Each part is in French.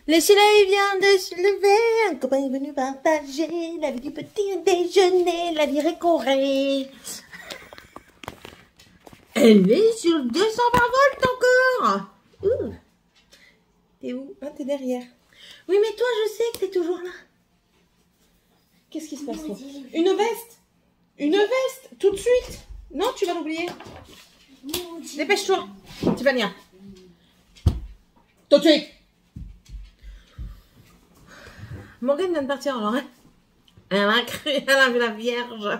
Le soleil vient de se lever, un copain est venu partager la vie du petit déjeuner, la vie récorée. Elle est sur 220 volts encore. T'es où? Ah, t'es derrière. Oui, mais toi, je sais que t'es toujours là. Qu'est-ce qui se passe, toi? Une veste? Une veste? Tout de suite? Non, tu vas l'oublier. Dépêche-toi, Tiffania. Tout de suite. Morgane vient de partir alors, hein? Elle a cru, elle a vu la Vierge.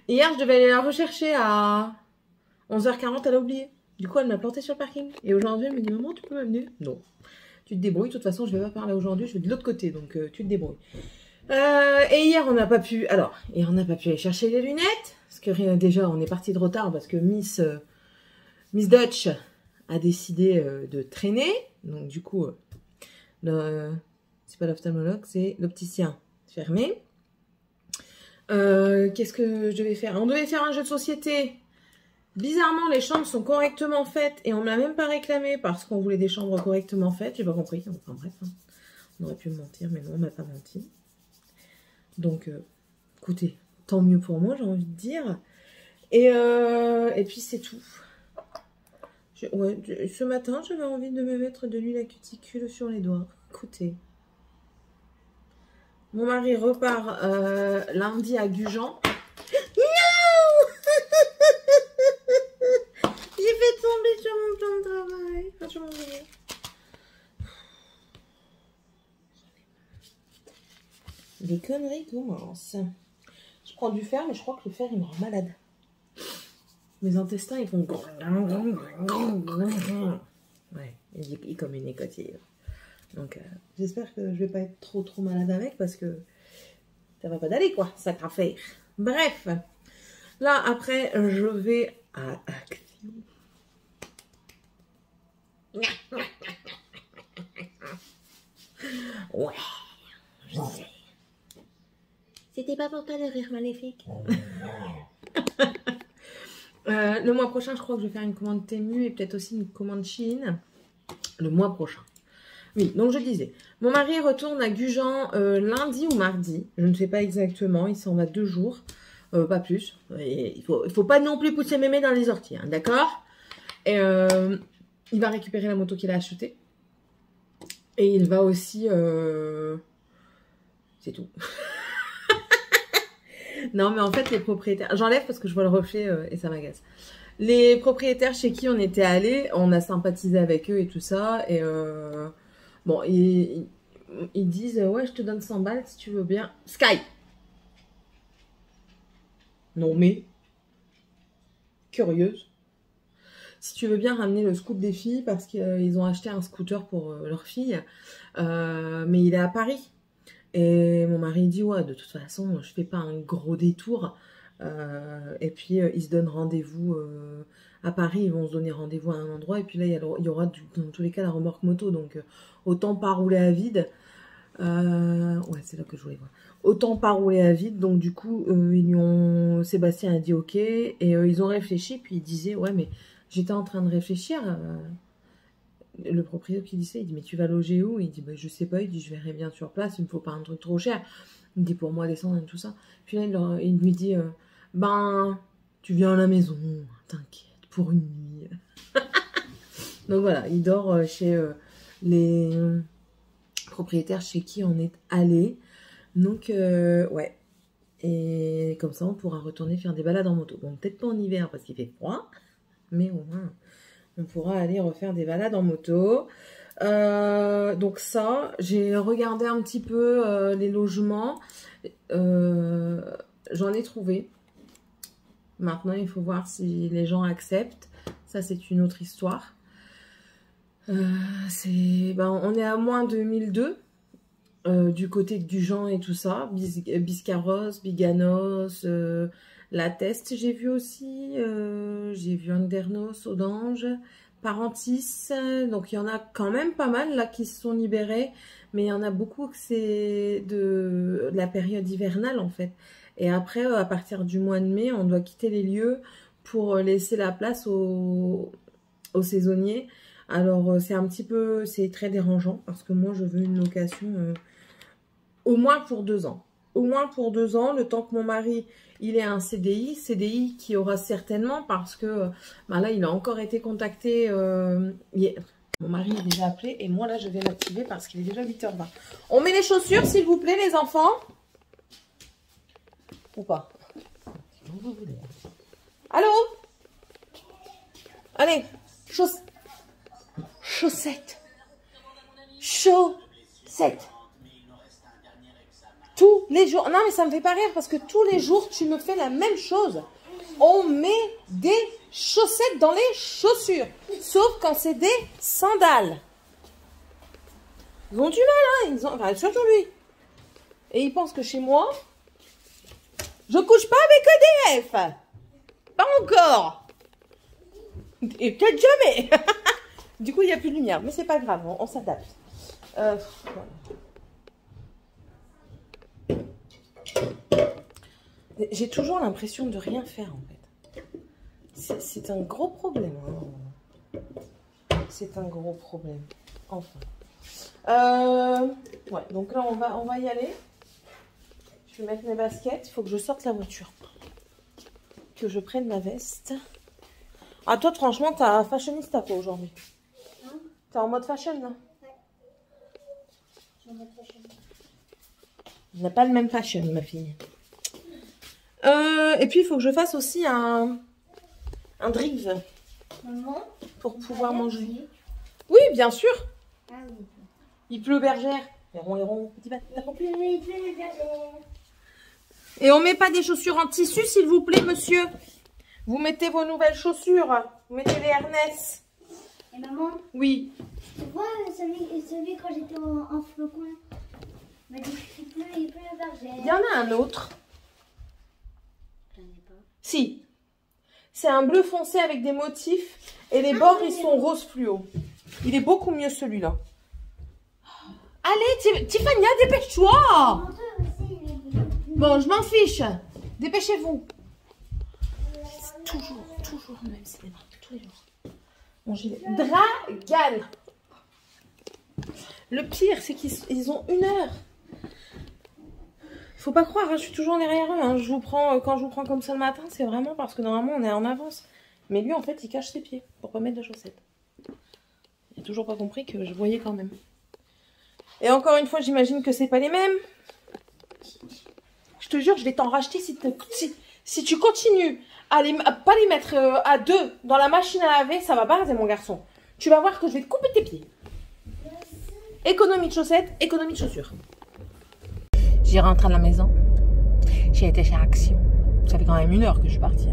Hier, je devais aller la rechercher à 11h40, elle a oublié. Du coup, elle m'a planté sur le parking. Et aujourd'hui, elle me dit, maman, tu peux m'amener? Non. Tu te débrouilles. De toute façon, je vais pas parler aujourd'hui, je vais de l'autre côté, donc tu te débrouilles. Et hier, on n'a pas pu... Alors, hier, on n'a pas pu aller chercher les lunettes. Parce que déjà, on est parti de retard parce que Miss Dutch a décidé de traîner. Donc, du coup, c'est pas l'ophtalmologue, c'est l'opticien fermé. Qu'est-ce que je devais faire? On devait faire un jeu de société. Bizarrement, les chambres sont correctement faites et on ne m'a même pas réclamé parce qu'on voulait des chambres correctement faites. J'ai pas compris. Enfin bref, hein. On aurait pu me mentir, mais non, on m'a pas menti. Donc, écoutez, tant mieux pour moi, j'ai envie de dire. Et puis c'est tout. Ce matin, j'avais envie de me mettre de l'huile à cuticule sur les doigts. Écoutez. Mon mari repart lundi à Gujan. Non. J'ai fait tomber sur mon plan de travail. Enfin, sur mon bureau. Les conneries commencent. Je prends du fer, mais je crois que le fer, il me rend malade. Mes intestins, ils font... Ouais, il est comme une écotille. Donc, j'espère que je vais pas être trop malade avec parce que ça va pas d'aller, quoi, ça t'a fait. Bref, là, après, je vais à Action. Ouais, je sais. C'était pas pour toi le rire maléfique. Le mois prochain, je crois que je vais faire une commande Temu et peut-être aussi une commande Shein. Le mois prochain. Oui, donc je disais, mon mari retourne à Gujan lundi ou mardi, je ne sais pas exactement, il s'en va 2 jours, pas plus. Et il faut pas non plus pousser mémé dans les orties, hein, d'accord? Et il va récupérer la moto qu'il a achetée. Et il va aussi... C'est tout. Non, mais en fait, les propriétaires... J'enlève parce que je vois le reflet et ça m'agace. Les propriétaires chez qui on était allés, on a sympathisé avec eux et tout ça, et... Bon, ils disent, ouais, je te donne 100 balles si tu veux bien. Sky! Non, mais... Curieuse. Si tu veux bien ramener le scoop des filles, parce qu'ils ont acheté un scooter pour leur fille, mais il est à Paris. Et mon mari dit, ouais, de toute façon, je fais pas un gros détour. Et puis, ils se donnent rendez-vous à Paris. Ils vont se donner rendez-vous à un endroit. Et puis là, il y aura dans tous les cas la remorque moto. Donc, autant pas rouler à vide. Ouais, c'est là que je voulais voir. Autant pas rouler à vide. Donc, du coup, Sébastien a dit ok. Et ils ont réfléchi. Puis, ils disaient, ouais, mais j'étais en train de réfléchir. Le propriétaire qui dit ça, il dit, mais tu vas loger où? Il dit, bah, je sais pas. Il dit, je verrai bien sur place. Il me faut pas un truc trop cher. Il me dit, pour moi, descendre et tout ça. Puis là, il lui dit, ben, tu viens à la maison. T'inquiète, pour une nuit. Donc voilà, il dort chez les propriétaires chez qui on est allé. Donc, ouais. Et comme ça, on pourra retourner faire des balades en moto. Bon, peut-être pas en hiver parce qu'il fait froid. Mais au moins, on pourra aller refaire des balades en moto. Donc ça, j'ai regardé un petit peu les logements. J'en ai trouvé. Maintenant, il faut voir si les gens acceptent. Ça, c'est une autre histoire. On est à moins de 1002 du côté de Gujan et tout ça. Biscarrosse, Biganos, La Teste, j'ai vu aussi. J'ai vu Andernos, Audange, Parentis. Donc, il y en a quand même pas mal là qui se sont libérés. Mais il y en a beaucoup que c'est de la période hivernale en fait. Et après, à partir du mois de mai, on doit quitter les lieux pour laisser la place aux saisonniers. Alors, c'est un petit peu, c'est très dérangeant parce que moi, je veux une location au moins pour 2 ans. Au moins pour 2 ans, le temps que mon mari, il ait un CDI qui aura certainement parce que bah là, il a encore été contacté. Mon mari est déjà appelé et moi, là, je vais l'activer parce qu'il est déjà 8h20. On met les chaussures, s'il vous plaît, les enfants? Ou pas? Allô? Allez, chaussettes. Chaussettes. Tous les jours. Non, mais ça me fait pas rire parce que tous les jours, tu me fais la même chose. On met des chaussettes dans les chaussures. Sauf quand c'est des sandales. Ils ont du mal, hein. Enfin, surtout lui. Et ils pensent que chez moi, je couche pas avec EDF. Pas encore. Et peut-être jamais. Du coup, il n'y a plus de lumière. Mais c'est pas grave, on s'adapte. Voilà. J'ai toujours l'impression de rien faire, en fait. C'est un gros problème. Hein. C'est un gros problème. Enfin. Ouais, donc là, on va y aller. Je vais mettre mes baskets. Il faut que je sorte la voiture. Que je prenne ma veste. Ah, toi, franchement, t'as fashionista, quoi, aujourd'hui. T'es en mode fashion, là? Ouais. Je suis en mode fashion. On n'a pas le même fashion, ma fille. Et puis, il faut que je fasse aussi un drive. Maman, pour pouvoir manger. Oui, bien sûr. Ah oui. Il pleut, bergère. Héron, petit bat. Il pleut, bergère. Et on met pas des chaussures en tissu, s'il vous plaît, monsieur. Vous mettez vos nouvelles chaussures. Vous mettez les harness. Et maman? Oui. Tu vois celui quand j'étais en flocon? Il m'a dit il pleut, bergère. Il y en a un autre. J'en ai pas. Si. C'est un bleu foncé avec des motifs. Et les bords, ils sont rose fluo. Il est beaucoup mieux, celui-là. Allez, Tiffania, dépêche-toi. Bon, je m'en fiche. Dépêchez-vous. C'est toujours le même cinéma. Tous les jours. Mon gilet. Dragan. Le pire, c'est qu'ils ont 1 heure. Faut pas croire, hein, je suis toujours derrière eux. Hein. Quand je vous prends comme ça le matin, c'est vraiment parce que normalement, on est en avance. Mais lui, en fait, il cache ses pieds pour pas mettre de chaussettes. Il n'a toujours pas compris que je voyais quand même. Et encore une fois, j'imagine que c'est pas les mêmes. Je te jure, je vais t'en racheter si tu continues à pas les mettre à 2 dans la machine à laver, ça va pas raser, mon garçon. Tu vas voir que je vais te couper tes pieds. Économie de chaussettes, économie de chaussures. J'y rentre à la maison. J'ai été chez Action. Ça fait quand même 1 heure que je suis partie.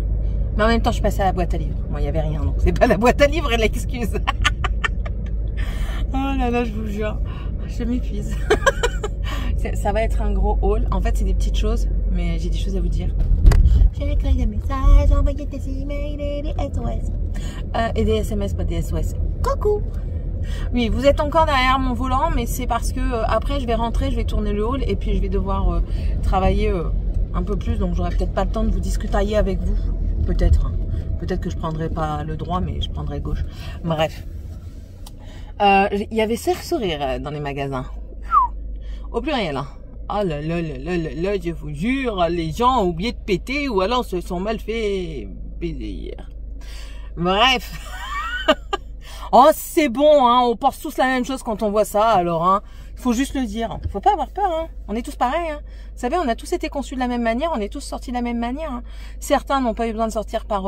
Mais en même temps, je suis passée à la boîte à livres. Moi, il n'y avait rien, donc c'est pas la boîte à livres et l'excuse. Oh là là, je vous jure. Je m'épuise. Ça va être un gros haul. En fait, c'est des petites choses, mais j'ai des choses à vous dire. J'ai écrit des messages, envoyé des emails et des SOS. Et des SMS, pas des SOS. Coucou! Oui, vous êtes encore derrière mon volant, mais c'est parce que après, je vais rentrer, je vais tourner le hall et puis je vais devoir travailler un peu plus. Donc, j'aurai peut-être pas le temps de vous discutailler avec vous. Peut-être. Hein. Peut-être que je prendrai pas le droit, mais je prendrai gauche. Bref. Il y avait ce sourire dans les magasins. Au pluriel. Hein. Ah là là là là là là, je vous jure, les gens ont oublié de péter ou alors se sont mal fait baiser hier. Bref. Oh, c'est bon, hein, on pense tous la même chose quand on voit ça, alors, hein. Il faut juste le dire. Faut pas avoir peur, hein. On est tous pareils, hein. Vous savez, on a tous été conçus de la même manière, on est tous sortis de la même manière. Hein. Certains n'ont pas eu besoin de sortir par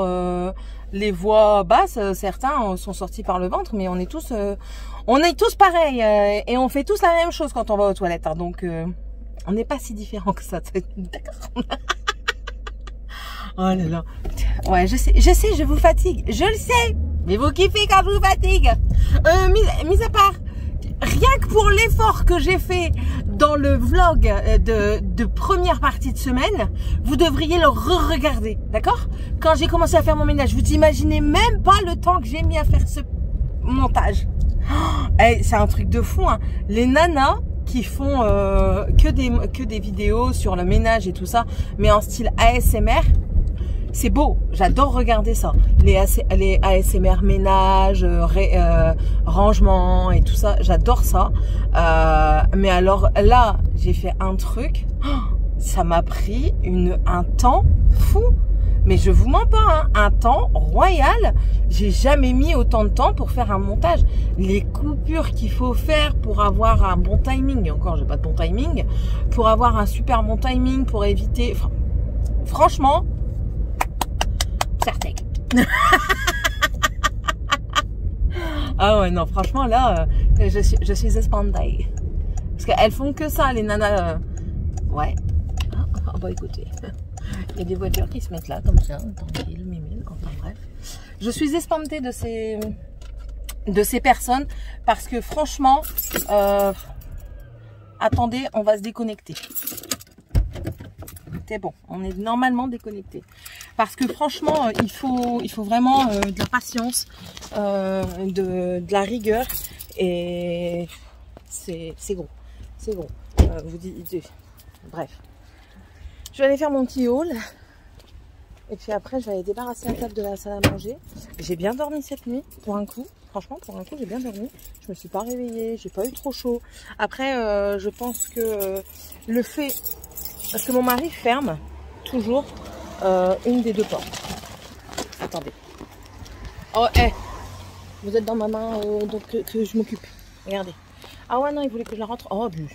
les voies basses, certains sont sortis par le ventre, mais on est tous pareils et on fait tous la même chose quand on va aux toilettes. Hein, donc, on n'est pas si différents que ça. D'accord. Oh là là. Ouais, je sais, je vous fatigue. Je le sais. Mais vous kiffez quand je vous fatigue. Mis à part, rien que pour l'effort que j'ai fait dans le vlog de première partie de semaine, vous devriez le re-regarder, d'accord? Quand j'ai commencé à faire mon ménage, vous imaginez même pas le temps que j'ai mis à faire ce montage. Oh, c'est un truc de fou, hein. Les nanas qui font que des vidéos sur le ménage et tout ça, mais en style ASMR, c'est beau, j'adore regarder ça. Les ASMR ménage, rangement et tout ça, j'adore ça. Mais alors là, j'ai fait un truc, ça m'a pris un temps fou. Mais je vous mens pas, hein, un temps royal. J'ai jamais mis autant de temps pour faire un montage. Les coupures qu'il faut faire pour avoir un bon timing, et encore j'ai pas de bon timing, pour avoir un super bon timing, pour éviter... Enfin, franchement, certain. Ah ouais, non, franchement là, je suis espantée. Parce qu'elles font que ça, les nanas. Ouais. Ah bah écoutez... Il y a des voitures qui se mettent là, comme ça, tranquille, mimile, enfin bref. Je suis espantée de ces personnes parce que franchement, attendez, on va se déconnecter. C'est bon, on est normalement déconnecté. Parce que franchement, il faut vraiment de la patience, de la rigueur et c'est gros. C'est gros. Vous dites, bref. Je vais aller faire mon petit haul. Et puis après, je vais aller débarrasser la table de la salle à manger. J'ai bien dormi cette nuit, pour un coup. Franchement, pour un coup, j'ai bien dormi. Je me suis pas réveillée, j'ai pas eu trop chaud. Après, je pense que le fait... Parce que mon mari ferme toujours une des deux portes. Attendez. Oh, vous êtes dans ma main, donc que je m'occupe. Regardez. Ah ouais, non, il voulait que je la rentre. Oh, bu.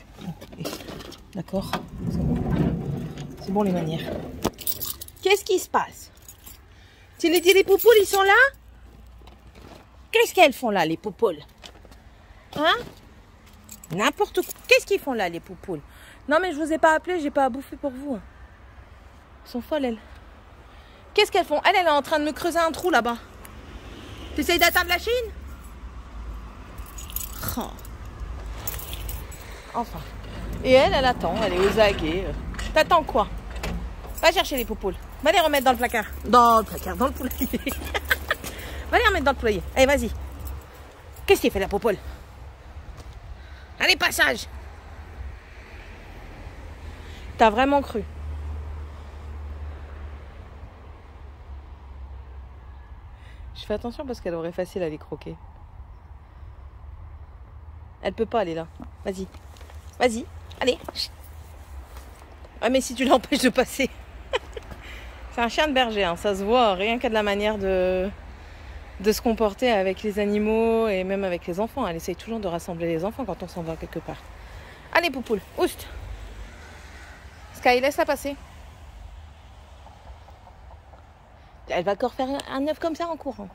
D'accord. C'est bon les manières. Qu'est-ce qui se passe? Tu les dis les poupoules, ils sont là? Qu'est-ce qu'elles font là, les poupoules? Hein? N'importe quoi. Qu'est-ce qu'ils font là, les poupoules? Non mais je vous ai pas appelé, j'ai pas à bouffer pour vous. Elles sont folles, elles. Qu'est-ce qu'elles font? Elle est en train de me creuser un trou là-bas. Tu essayes d'atteindre la Chine? Oh. Enfin. Et elle attend, elle est aux aguets. T'attends quoi? Va chercher les poupoules. Va les remettre dans le placard. Dans le poulailler. Va les remettre dans le poulailler. Allez, vas-y. Qu'est-ce qu'il fait la poupole? Allez, passage. T'as vraiment cru? Je fais attention parce qu'elle aurait facile à les croquer. Elle peut pas aller là. Vas-y. Vas-y. Allez. Ah mais si tu l'empêches de passer. C'est un chien de berger, hein. Ça se voit rien qu'à de la manière de se comporter avec les animaux et même avec les enfants. Elle essaye toujours de rassembler les enfants quand on s'en va quelque part. Allez poupoule, oust. Sky, laisse-la passer. Elle va encore faire un œuf comme ça en courant.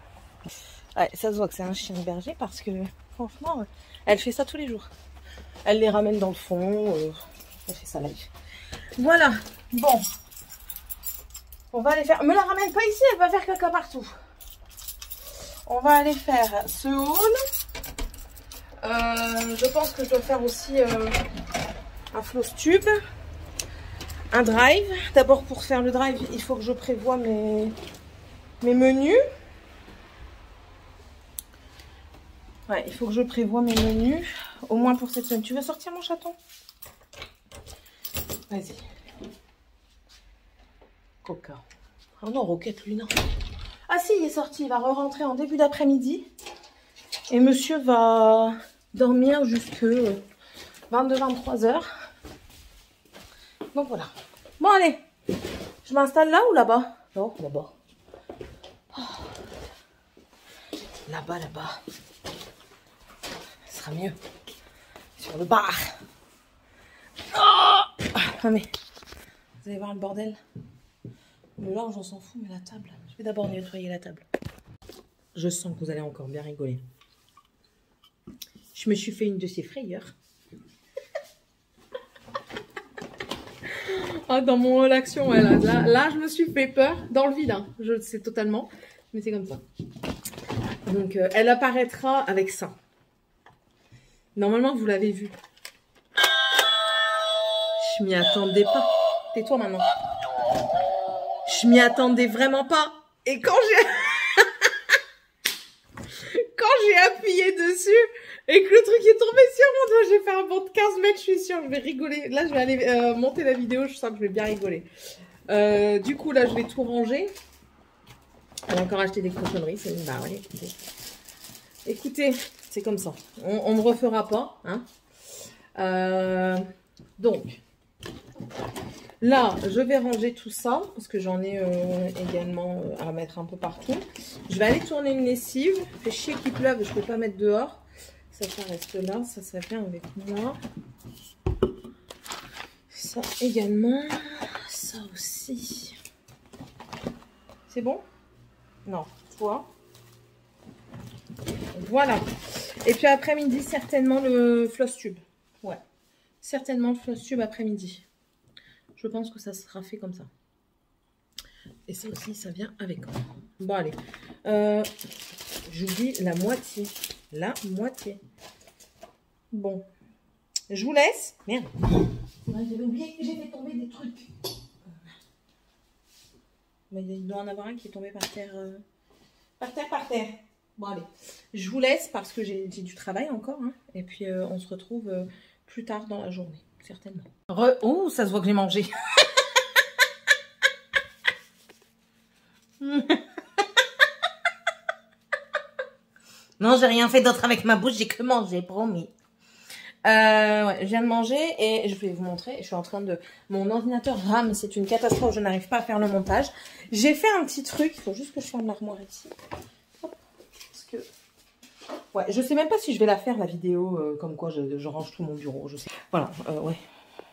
Ouais, ça se voit que c'est un chien de berger parce que franchement, elle fait ça tous les jours. Elle les ramène dans le fond. Elle fait ça live. Voilà, bon. On va aller faire... Me la ramène pas ici, elle va faire caca partout. On va aller faire ce haul. Je pense que je dois faire aussi un floss tube. Un drive. D'abord pour faire le drive, il faut que je prévoie mes menus. Ouais, il faut que je prévoie mes menus. Au moins pour cette semaine. Tu veux sortir mon chaton? Vas-y. Coca. Oh non, Roquette, lui, non. Ah si, il est sorti. Il va re-rentrer en début d'après-midi. Et monsieur va dormir jusque 22-23 heures. Donc voilà. Bon, allez. Je m'installe là ou là-bas? Non, là-bas. Oh. Là-bas, là-bas. Ce sera mieux. Sur le bar. Oh ah mais, vous allez voir le bordel. Le linge, on s'en fout, mais la table. Je vais d'abord nettoyer la table. Je sens que vous allez encore bien rigoler. Je me suis fait une de ces frayeurs. Ah, dans mon haul action, ouais, là, je me suis fait peur. Dans le vide, hein. Je le sais totalement. Mais c'est comme ça. Donc, elle apparaîtra avec ça. Normalement, vous l'avez vu. Je m'y attendais pas. Tais-toi maintenant. Je m'y attendais vraiment pas. Et quand j'ai appuyé dessus et que le truc est tombé sur mon doigt, j'ai fait un bond de 15 mètres, je suis sûre, je vais rigoler. Là, je vais aller monter la vidéo, je sens que je vais bien rigoler. Du coup, là, je vais tout ranger. Elle a encore acheté des cochonneries. Bah ouais, écoutez, c'est comme ça. On ne refera pas. Hein. Donc, là, je vais ranger tout ça. Parce que j'en ai également à mettre un peu partout. Je vais aller tourner une lessive. Fait chier qu'il pleuve, je ne peux pas mettre dehors. Ça reste là. Ça vient avec moi. Ça également. Ça aussi. C'est bon? Non. Toi. Voilà. Et puis après-midi, certainement le floss tube. Ouais. Certainement le floss tube après-midi. Je pense que ça sera fait comme ça. Et ça aussi, ça vient avec moi. Bon, allez. J'oublie la moitié. La moitié. Bon. Je vous laisse. Merde. J'avais oublié que j'ai fait tomber des trucs. Mais il doit en avoir un qui est tombé par terre. Par terre. Bon, allez. Je vous laisse parce que j'ai du travail encore. Hein. Et puis, on se retrouve plus tard dans la journée. Certainement. Oh, ça se voit que j'ai mangé. Non, j'ai rien fait d'autre avec ma bouche. J'ai que mangé, promis. Ouais, je viens de manger et je vais vous montrer. Je suis en train de... Mon ordinateur RAM, c'est une catastrophe. Je n'arrive pas à faire le montage. J'ai fait un petit truc. Il faut juste que je ferme l'armoire ici. Hop. Parce que... Ouais, je sais même pas si je vais la faire, la vidéo, comme quoi je range tout mon bureau. Je sais. Voilà, ouais.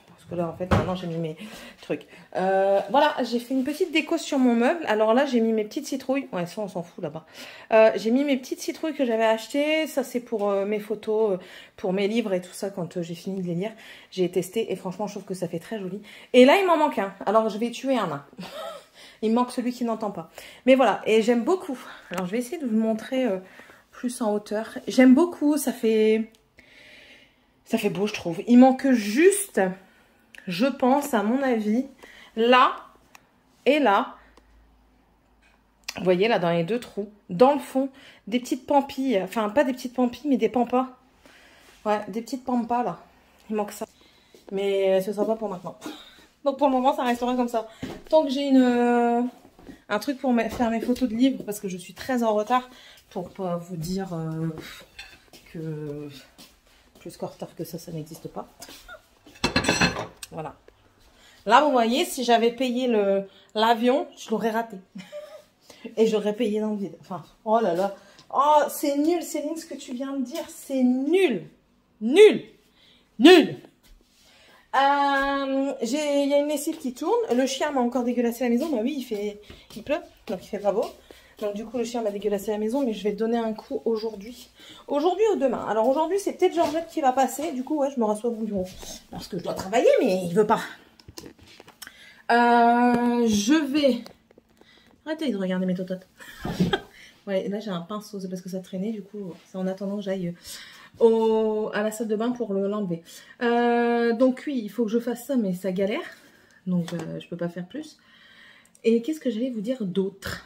Parce que là, en fait, maintenant, j'ai mis mes trucs. Voilà, j'ai fait une petite déco sur mon meuble. Alors là, j'ai mis mes petites citrouilles. Ouais, ça, on s'en fout là-bas. J'ai mis mes petites citrouilles que j'avais achetées. Ça, c'est pour mes photos, pour mes livres et tout ça, quand j'ai fini de les lire. J'ai testé et franchement, je trouve que ça fait très joli. Et là, il m'en manque un. Alors, je vais tuer un nain. Il me manque celui qui n'entend pas. Mais voilà, et j'aime beaucoup. Alors, je vais essayer de vous montrer plus en hauteur. J'aime beaucoup, ça fait beau, je trouve. Il manque juste... Je pense, à mon avis, là et là, vous voyez là dans les deux trous, dans le fond, des petites pampilles, enfin pas des petites pampilles, mais des pampas. Ouais, des petites pampas là. Il manque ça. Mais ce sera pas pour maintenant. Donc pour le moment, ça restera comme ça. Tant que j'ai un truc pour faire mes photos de livres, parce que je suis très en retard, pour pas vous dire que plus qu'en retard que ça n'existe pas. Voilà. Là, vous voyez, si j'avais payé l'avion, je l'aurais raté. Et j'aurais payé dans le vide. Enfin, oh là là. Oh, c'est nul, Céline, ce que tu viens de dire. C'est nul. Nul. Nul. Il y a une lessive qui tourne. Le chien m'a encore dégueulassé la maison. Bah oui, il pleut, donc il fait pas beau. Donc du coup, le chien m'a dégueulassé la maison, mais je vais donner un coup aujourd'hui. Aujourd'hui ou demain. Alors aujourd'hui, c'est peut-être Georgette qui va passer. Du coup, ouais, je me rassois au bureau. Parce que je dois travailler, mais il veut pas. Je vais... Arrêtez de regarder mes tototes. Ouais, là j'ai un pinceau, c'est parce que ça traînait, du coup, c'est en attendant que j'aille à la salle de bain pour l'enlever. Donc oui, il faut que je fasse ça, mais ça galère. Donc je peux pas faire plus. Et qu'est-ce que j'allais vous dire d'autre?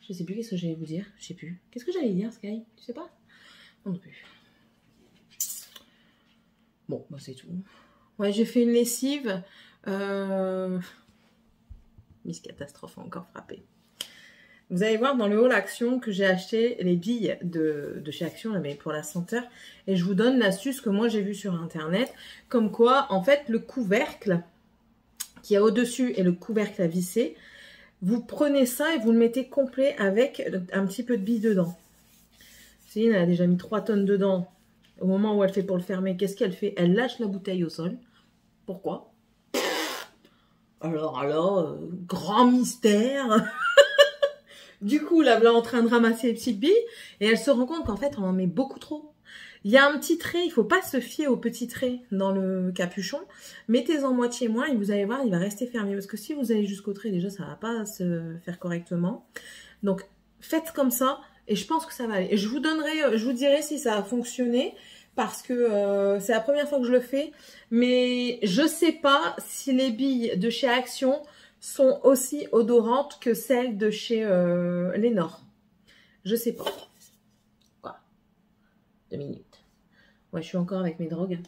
Je sais plus qu'est-ce que j'allais vous dire. Je sais plus. Qu'est-ce que j'allais dire, Sky? Tu sais pas? Non plus. Bon, bah c'est tout. Ouais, j'ai fait une lessive. Miss Catastrophe a encore frappé. Vous allez voir dans le hall Action que j'ai acheté les billes de chez Action, mais pour la senteur. Et je vous donne l'astuce que moi j'ai vue sur Internet. Comme quoi, en fait, le couvercle qui est au-dessus et le couvercle à visser, vous prenez ça et vous le mettez complet avec un petit peu de billes dedans. Céline, elle a déjà mis 3 tonnes dedans. Au moment où elle fait pour le fermer, qu'est-ce qu'elle fait? Elle lâche la bouteille au sol. Pourquoi? Alors, grand mystère. Du coup, là, elle est en train de ramasser les petites billes et elle se rend compte qu'en fait, on en met beaucoup trop. Il y a un petit trait, il ne faut pas se fier au petit trait dans le capuchon. Mettez-en moitié moins et vous allez voir, il va rester fermé. Parce que si vous allez jusqu'au trait, déjà, ça ne va pas se faire correctement. Donc, faites comme ça et je pense que ça va aller. Et je vous dirai si ça a fonctionné parce que c'est la première fois que je le fais. Mais je ne sais pas si les billes de chez Action sont aussi odorantes que celles de chez Lénore. Je sais pas. Quoi? 2 minutes. Ouais, je suis encore avec mes drogues.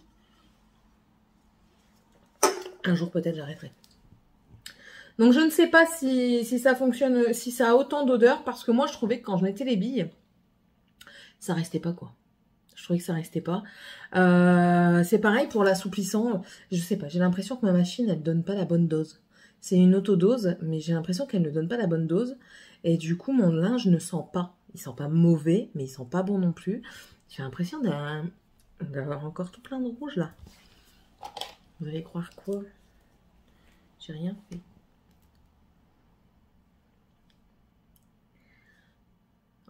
Un jour peut-être j'arrêterai. Donc je ne sais pas si ça fonctionne, si ça a autant d'odeur, parce que moi je trouvais que quand je mettais les billes, ça restait pas quoi. Je trouvais que ça restait pas. C'est pareil pour l'assouplissant. Je sais pas, j'ai l'impression que ma machine, elle donne pas la bonne dose. C'est une autodose, mais j'ai l'impression qu'elle ne donne pas la bonne dose. Et du coup, mon linge ne sent pas. Il sent pas mauvais, mais il sent pas bon non plus. J'ai l'impression d'avoir encore tout plein de rouge là. Vous allez croire quoi? J'ai rien fait.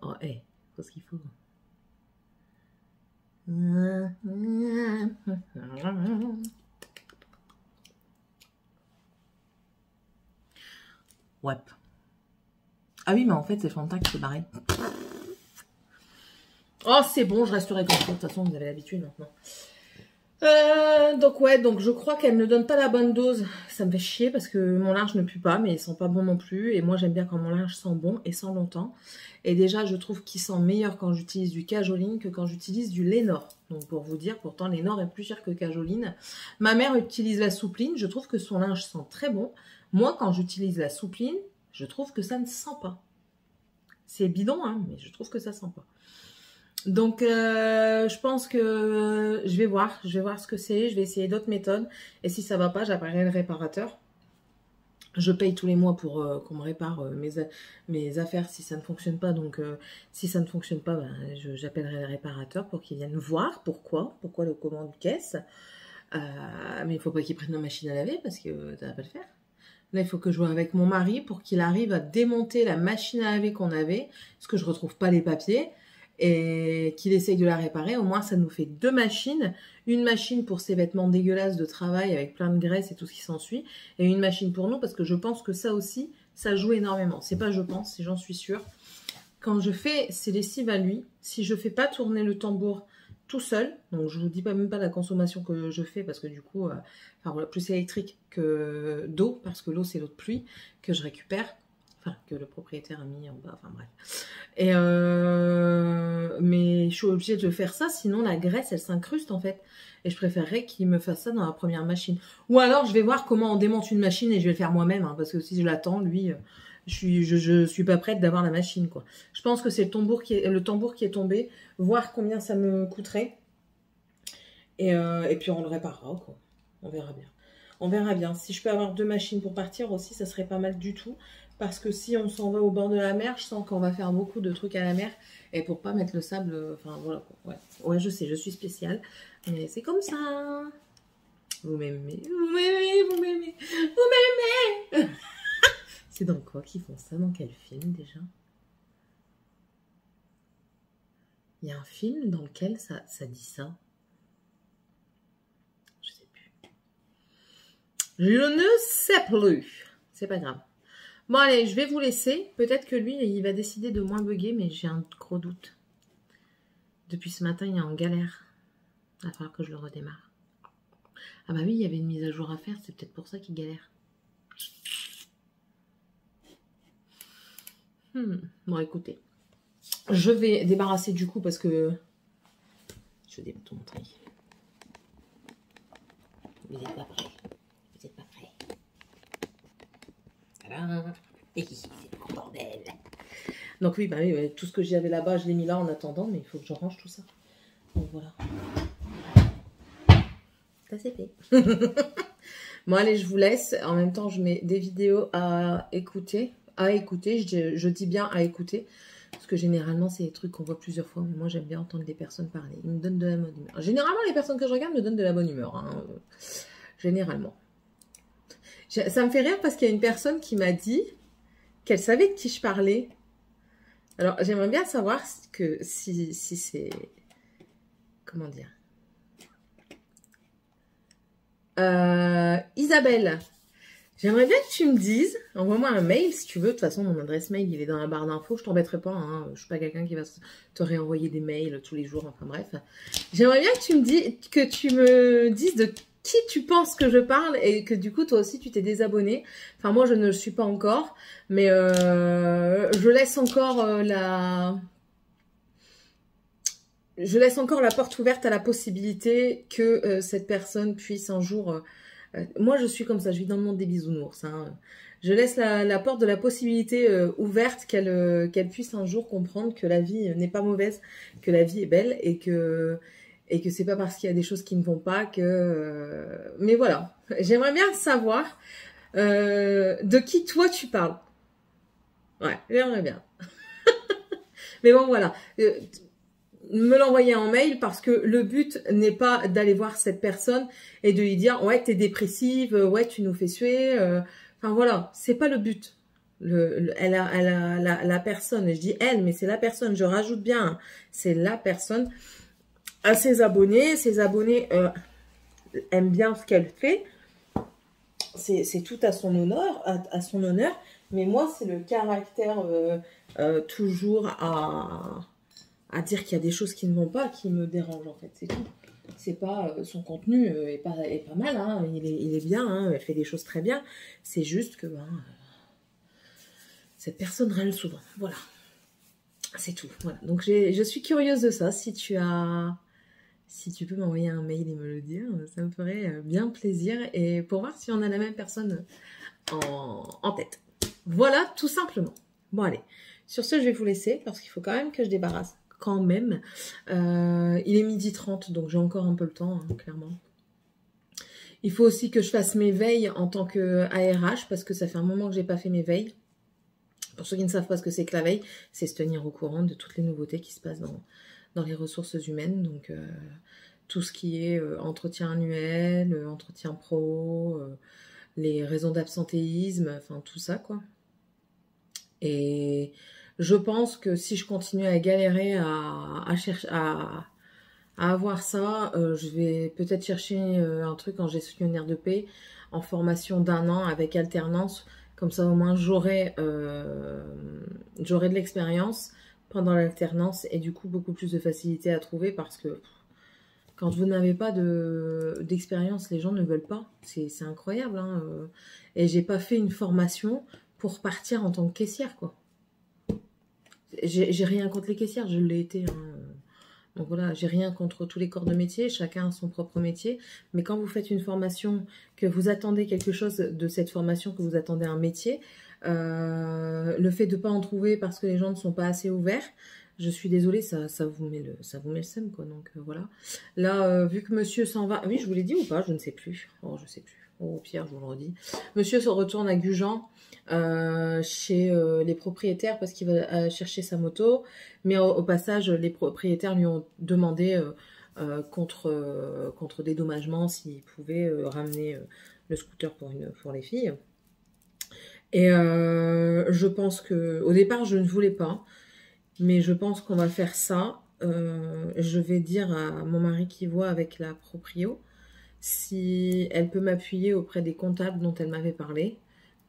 Oh, hé, faut ce qu'il faut. Ouais. Ah oui, mais en fait, c'est Fanta qui s'est barré. Oh, c'est bon, je resterai comme ça. De toute façon, vous avez l'habitude maintenant. Donc ouais, donc je crois qu'elle ne donne pas la bonne dose. Ça me fait chier parce que mon linge ne pue pas, mais il sent pas bon non plus. Et moi, j'aime bien quand mon linge sent bon et sent longtemps. Et déjà, je trouve qu'il sent meilleur quand j'utilise du Cajoline que quand j'utilise du Lénor. Donc pour vous dire, pourtant, Lénor est plus cher que Cajoline. Ma mère utilise la soupline. Je trouve que son linge sent très bon. Moi, quand j'utilise la soupline, je trouve que ça ne sent pas. C'est bidon, hein, mais je trouve que ça sent pas. Donc, je pense que je vais voir ce que c'est. Je vais essayer d'autres méthodes. Et si ça va pas, j'appellerai le réparateur. Je paye tous les mois pour qu'on me répare mes affaires si ça ne fonctionne pas. Donc, si ça ne fonctionne pas, ben, j'appellerai le réparateur pour qu'il vienne voir pourquoi le commande caisse. Mais il faut pas qu'il prenne la machine à laver parce que ça va pas le faire. Là, il faut que je joue avec mon mari pour qu'il arrive à démonter la machine à laver qu'on avait, parce que je retrouve pas les papiers, et qu'il essaye de la réparer. Au moins, ça nous fait 2 machines. Une machine pour ses vêtements dégueulasses de travail avec plein de graisse et tout ce qui s'ensuit, et une machine pour nous, parce que je pense que ça aussi, ça joue énormément. C'est pas je pense, c'est j'en suis sûre. Quand je fais ces lessives à lui, si je fais pas tourner le tambour tout seul, donc je vous dis pas même pas la consommation que je fais parce que du coup, enfin voilà, plus électrique que d'eau, parce que l'eau c'est l'eau de pluie que je récupère, enfin que le propriétaire a mis en bas, enfin bref. Et mais je suis obligée de faire ça, sinon la graisse elle s'incruste en fait. Et je préférerais qu'il me fasse ça dans la première machine. Ou alors je vais voir comment on démonte une machine et je vais le faire moi-même, hein, parce que si je l'attends, lui, je suis pas prête d'avoir la machine quoi. Je pense que c'est le tambour qui est tombé, voir combien ça me coûterait. Et puis on le réparera quoi. On verra bien. On verra bien. Si je peux avoir 2 machines pour partir aussi, ça serait pas mal du tout. Parce que si on s'en va au bord de la mer, je sens qu'on va faire beaucoup de trucs à la mer. Et pour pas mettre le sable, enfin voilà quoi. Ouais, je sais, je suis spéciale. Mais c'est comme ça. Vous m'aimez, vous m'aimez, vous m'aimez, vous m'aimez. C'est dans quoi qu'ils font ça? Dans quel film déjà? Il y a un film dans lequel ça dit ça. Je sais plus. Je ne sais plus. C'est pas grave. Bon allez, je vais vous laisser. Peut-être que lui, il va décider de moins bugger, mais j'ai un gros doute. Depuis ce matin, il est en galère. Il va falloir que je le redémarre. Ah bah oui, il y avait une mise à jour à faire. C'est peut-être pour ça qu'il galère. Bon, écoutez. Je vais débarrasser du coup parce que... Je vais tout montrer. Vous n'êtes pas prêts. Vous n'êtes pas prêts. Voilà. Et c'est le bordel. Donc oui, bah oui, tout ce que j'avais là-bas, je l'ai mis là en attendant, mais il faut que je range tout ça. Donc voilà. Ça c'est fait. Bon allez, je vous laisse. En même temps, je mets des vidéos à écouter. Je dis bien à écouter. Parce que généralement, c'est des trucs qu'on voit plusieurs fois. Mais moi, j'aime bien entendre des personnes parler. Ils me donnent de la bonne humeur. Généralement, les personnes que je regarde me donnent de la bonne humeur. Hein. Généralement. Ça me fait rire parce qu'il y a une personne qui m'a dit qu'elle savait de qui je parlais. Alors, j'aimerais bien savoir si c'est... Comment dire? Isabelle, j'aimerais bien que tu me dises, envoie-moi un mail si tu veux, de toute façon mon adresse mail il est dans la barre d'infos, je t'embêterai pas, hein. Je suis pas quelqu'un qui va te réenvoyer des mails tous les jours, enfin bref. J'aimerais bien que tu me dises de qui tu penses que je parle et que du coup toi aussi tu t'es désabonné. Enfin moi je ne le suis pas encore, mais je laisse encore la porte ouverte à la possibilité que cette personne puisse un jour Moi, je suis comme ça, je vis dans le monde des bisounours. Hein. Je laisse la porte de la possibilité ouverte qu'elle puisse un jour comprendre que la vie n'est pas mauvaise, que la vie est belle et que c'est pas parce qu'il y a des choses qui ne vont pas que... Mais voilà, j'aimerais bien savoir de qui toi tu parles. Ouais, j'aimerais bien. Mais bon, voilà. Me l'envoyer en mail parce que le but n'est pas d'aller voir cette personne et de lui dire ouais t'es dépressive, ouais tu nous fais suer, enfin voilà, c'est pas le but. La personne, je dis elle mais c'est la personne, je rajoute bien, hein, c'est la personne à ses abonnés aiment bien ce qu'elle fait, c'est tout à son honneur, à son honneur, mais moi c'est le caractère toujours à dire qu'il y a des choses qui ne vont pas, qui me dérangent en fait, c'est tout. C'est pas son contenu est pas mal, hein, il est bien, hein, elle fait des choses très bien. C'est juste que cette personne râle souvent. Voilà, c'est tout. Voilà. Donc je suis curieuse de ça. Si tu peux m'envoyer un mail et me le dire, ça me ferait bien plaisir et pour voir si on a la même personne en tête. Voilà, tout simplement. Bon allez, sur ce je vais vous laisser parce qu'il faut quand même que je débarrasse. Quand même. Il est 12h30, donc j'ai encore un peu le temps, hein, clairement. Il faut aussi que je fasse mes veilles en tant qu'ARH, parce que ça fait un moment que j'ai pas fait mes veilles. Pour ceux qui ne savent pas ce que c'est que la veille, c'est se tenir au courant de toutes les nouveautés qui se passent dans les ressources humaines. Donc, tout ce qui est entretien annuel, entretien pro, les raisons d'absentéisme, enfin tout ça, quoi. Et... je pense que si je continue à galérer à avoir ça, je vais peut-être chercher un truc en gestionnaire de paie, en formation d'1 an avec alternance. Comme ça, au moins, j'aurai de l'expérience pendant l'alternance et du coup, beaucoup plus de facilité à trouver parce que quand vous n'avez pas d'expérience, les gens ne veulent pas. C'est incroyable. Hein, et j'ai pas fait une formation pour partir en tant que caissière, quoi. J'ai rien contre les caissières, je l'ai été. Hein. Donc voilà, j'ai rien contre tous les corps de métier, chacun a son propre métier. Mais quand vous faites une formation, que vous attendez quelque chose de cette formation, que vous attendez un métier, le fait de ne pas en trouver parce que les gens ne sont pas assez ouverts, je suis désolée, ça vous met le seum, quoi. Donc voilà. Là, vu que monsieur s'en va, oui, je vous l'ai dit ou pas, je ne sais plus. Oh, je sais plus. Oh, au pire, je vous le redis. Monsieur se retourne à Gujan. Chez les propriétaires parce qu'il va chercher sa moto, mais au passage les propriétaires lui ont demandé contre dédommagement s'il pouvait ramener le scooter pour les filles. Et je pense que au départ je ne voulais pas, mais je pense qu'on va faire ça. Je vais dire à mon mari qui voit avec la proprio si elle peut m'appuyer auprès des comptables dont elle m'avait parlé.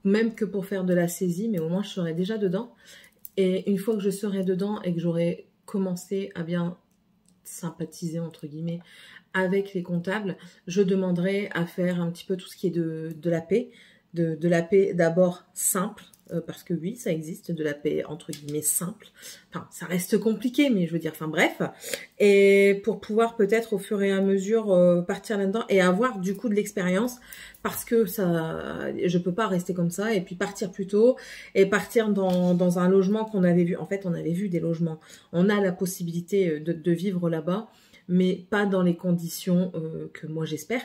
Même que pour faire de la saisie, mais au moins je serai déjà dedans. Et une fois que je serai dedans et que j'aurai commencé à bien sympathiser, entre guillemets, avec les comptables, je demanderai à faire un petit peu tout ce qui est de la paie. De la paie d'abord simple, parce que oui, ça existe, de la paie entre guillemets simple. Enfin, ça reste compliqué, mais je veux dire, enfin bref. Et pour pouvoir peut-être au fur et à mesure partir là-dedans et avoir du coup de l'expérience, parce que ça, je peux pas rester comme ça et puis partir plus tôt et partir dans un logement qu'on avait vu. En fait, on avait vu des logements. On a la possibilité de vivre là-bas, mais pas dans les conditions que moi j'espère.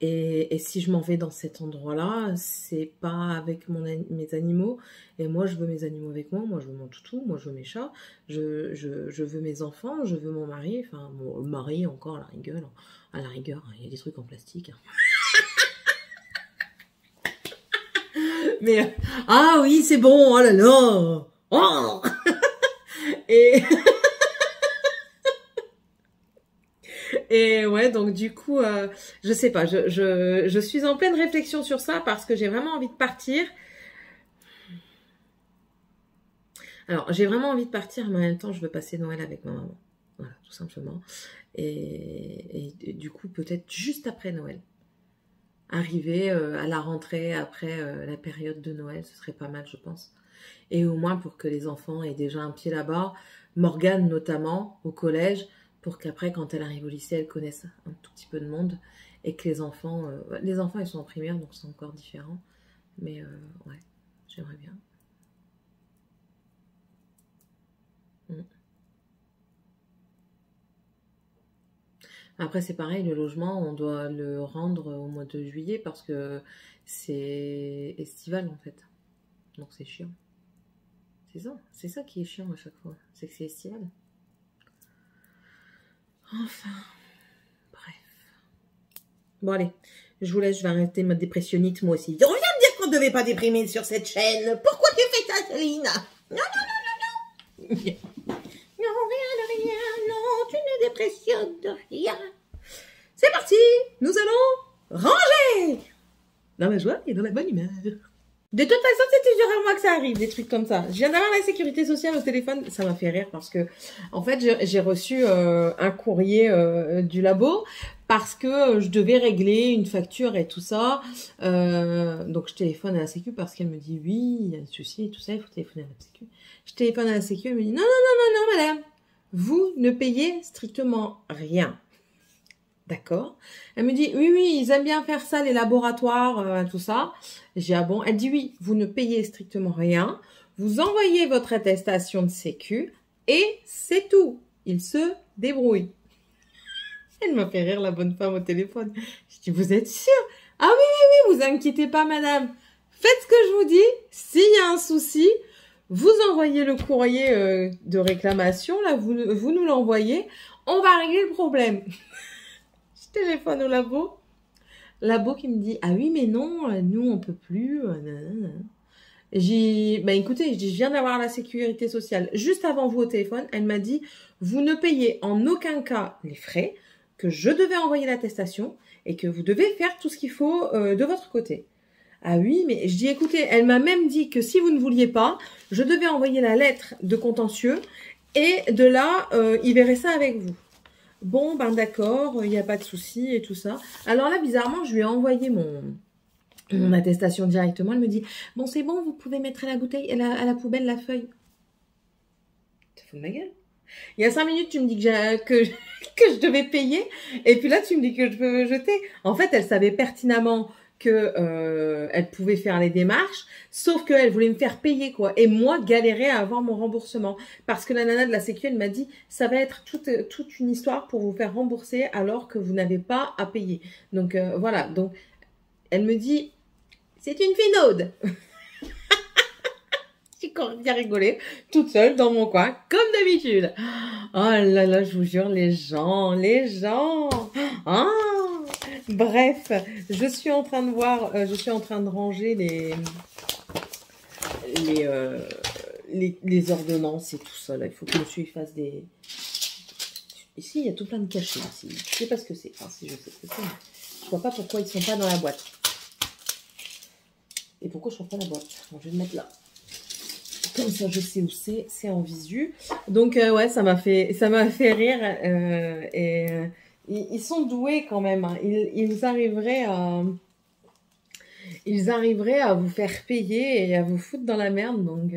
Et si je m'en vais dans cet endroit-là, c'est pas avec mes animaux. Et moi, je veux mes animaux avec moi. Moi, je veux mon toutou. Moi, je veux mes chats. Je veux mes enfants. Je veux mon mari. Enfin, mon mari encore à la rigueur. À la rigueur, il y a des trucs en plastique. Mais ah oui, c'est bon. Oh là là. Oh et Et ouais, donc du coup, je sais pas, je suis en pleine réflexion sur ça parce que j'ai vraiment envie de partir. Alors, j'ai vraiment envie de partir, mais en même temps, je veux passer Noël avec ma maman. Voilà, tout simplement. Et du coup, peut-être juste après Noël. Arriver à la rentrée, après la période de Noël, ce serait pas mal, je pense. Et au moins pour que les enfants aient déjà un pied là-bas, Morgane notamment, au collège, pour qu'après, quand elle arrive au lycée, elle connaisse un tout petit peu de monde et que les enfants ils sont en primaire, donc c'est encore différent. Mais ouais, j'aimerais bien. Après, c'est pareil, le logement, on doit le rendre au mois de juillet parce que c'est estival en fait. Donc c'est chiant. C'est ça qui est chiant à chaque fois. C'est que c'est estival. Enfin, bref. Bon allez, je vous laisse, je vais arrêter ma dépressionnite moi aussi. On vient de dire qu'on ne devait pas déprimer sur cette chaîne. Pourquoi tu fais ça, Céline? Non, non, non, non, non. Non, rien de rien, non, tu ne dépressionnes de rien. C'est parti, nous allons ranger. Dans la joie et dans la bonne humeur. De toute façon, c'est toujours à moi que ça arrive, des trucs comme ça. Je viens d'avoir la sécurité sociale au téléphone, ça m'a fait rire parce que, en fait, j'ai reçu un courrier du labo parce que je devais régler une facture et tout ça. Donc, je téléphone à la sécu parce qu'elle me dit oui, il y a un souci et tout ça, il faut téléphoner à la sécu. Je téléphone à la sécu, elle me dit non, non, non, non, non, madame, vous ne payez strictement rien. D'accord. Elle me dit, oui, oui, ils aiment bien faire ça, les laboratoires, tout ça. J'ai ah bon. Elle dit, oui, vous ne payez strictement rien. Vous envoyez votre attestation de sécu et c'est tout. Ils se débrouillent. Elle m'a fait rire, la bonne femme au téléphone. Je dis, vous êtes sûre? Ah oui, oui, oui, vous inquiétez pas, madame. Faites ce que je vous dis. S'il y a un souci, vous envoyez le courrier de réclamation. Là, vous nous l'envoyez. On va régler le problème. Téléphone au labo qui me dit ah oui mais non nous on peut plus j'ai bah écoutez je viens d'avoir la sécurité sociale juste avant vous au téléphone, elle m'a dit vous ne payez en aucun cas les frais, que je devais envoyer l'attestation et que vous devez faire tout ce qu'il faut de votre côté. Ah oui mais je dis écoutez, elle m'a même dit que si vous ne vouliez pas, je devais envoyer la lettre de contentieux et de là ils verraient ça avec vous. Bon, ben d'accord, il n'y a pas de souci et tout ça. Alors là, bizarrement, je lui ai envoyé mon attestation directement. Elle me dit, bon, c'est bon, vous pouvez mettre à la bouteille, à la poubelle la feuille. Tu te fous de ma gueule? Il y a 5 minutes, tu me dis que je devais payer. Et puis là, tu me dis que je peux me jeter. En fait, elle savait pertinemment que elle pouvait faire les démarches, sauf qu'elle voulait me faire payer quoi, et moi galérer à avoir mon remboursement parce que la nana de la sécu elle m'a dit ça va être toute une histoire pour vous faire rembourser alors que vous n'avez pas à payer. Donc voilà, donc elle me dit c'est une finaude. J'ai quand même bien rigolé toute seule dans mon coin comme d'habitude. Oh là là, je vous jure, les gens ah. Bref, je suis en train de voir, je suis en train de ranger les ordonnances et tout ça. Là, il faut que je fasse des. Ici, il y a tout plein de cachets. Ici. Je sais pas ce que c'est. Enfin, si je sais ce que c'est. Je vois pas pourquoi ils sont pas dans la boîte. Et pourquoi je trouve pas la boîte? Bon, je vais le mettre là. Comme ça, je sais où c'est. C'est en visu. Donc ouais, ça m'a fait rire ils sont doués quand même. Hein. Ils arriveraient à vous faire payer et à vous foutre dans la merde. Donc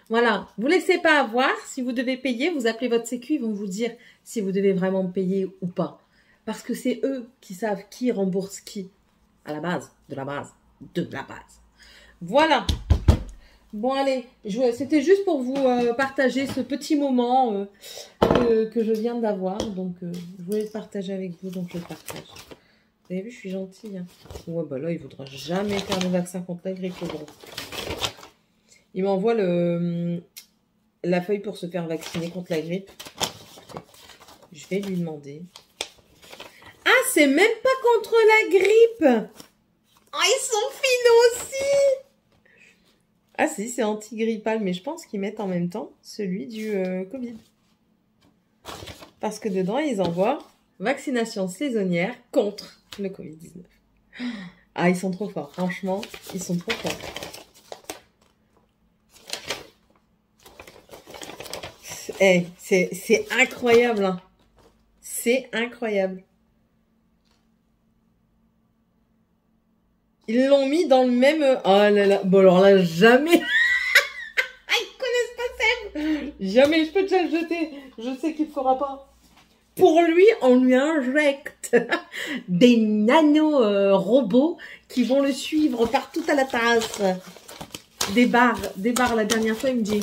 voilà, vous laissez pas avoir. Si vous devez payer, vous appelez votre sécu, ils vont vous dire si vous devez vraiment payer ou pas. Parce que c'est eux qui savent qui rembourse qui. À la base, de la base. Voilà. Bon allez, c'était juste pour vous partager ce petit moment que je viens d'avoir. Donc je voulais le partager avec vous, donc je le partage. Vous avez vu, je suis gentille. Hein. Ouais, bah là, il ne voudra jamais faire le vaccin contre la grippe, le gros. Il m'envoie la feuille pour se faire vacciner contre la grippe. Je vais lui demander. Ah, c'est même pas contre la grippe. Ah, ils sont finaux aussi. Ah si, c'est antigrippal, mais je pense qu'ils mettent en même temps celui du Covid. Parce que dedans, ils envoient vaccination saisonnière contre le Covid-19. Ah, ils sont trop forts. Franchement, ils sont trop forts. C'est incroyable. Hein. C'est incroyable. Ils l'ont mis dans le même... Oh là là. Bon, alors là, jamais... Ils connaissent pas Seb. Jamais je peux déjà le jeter. Je sais qu'il ne fera pas. Pour lui, on lui injecte des nano-robots qui vont le suivre partout à la terrasse. Des barres. La dernière fois, il me dit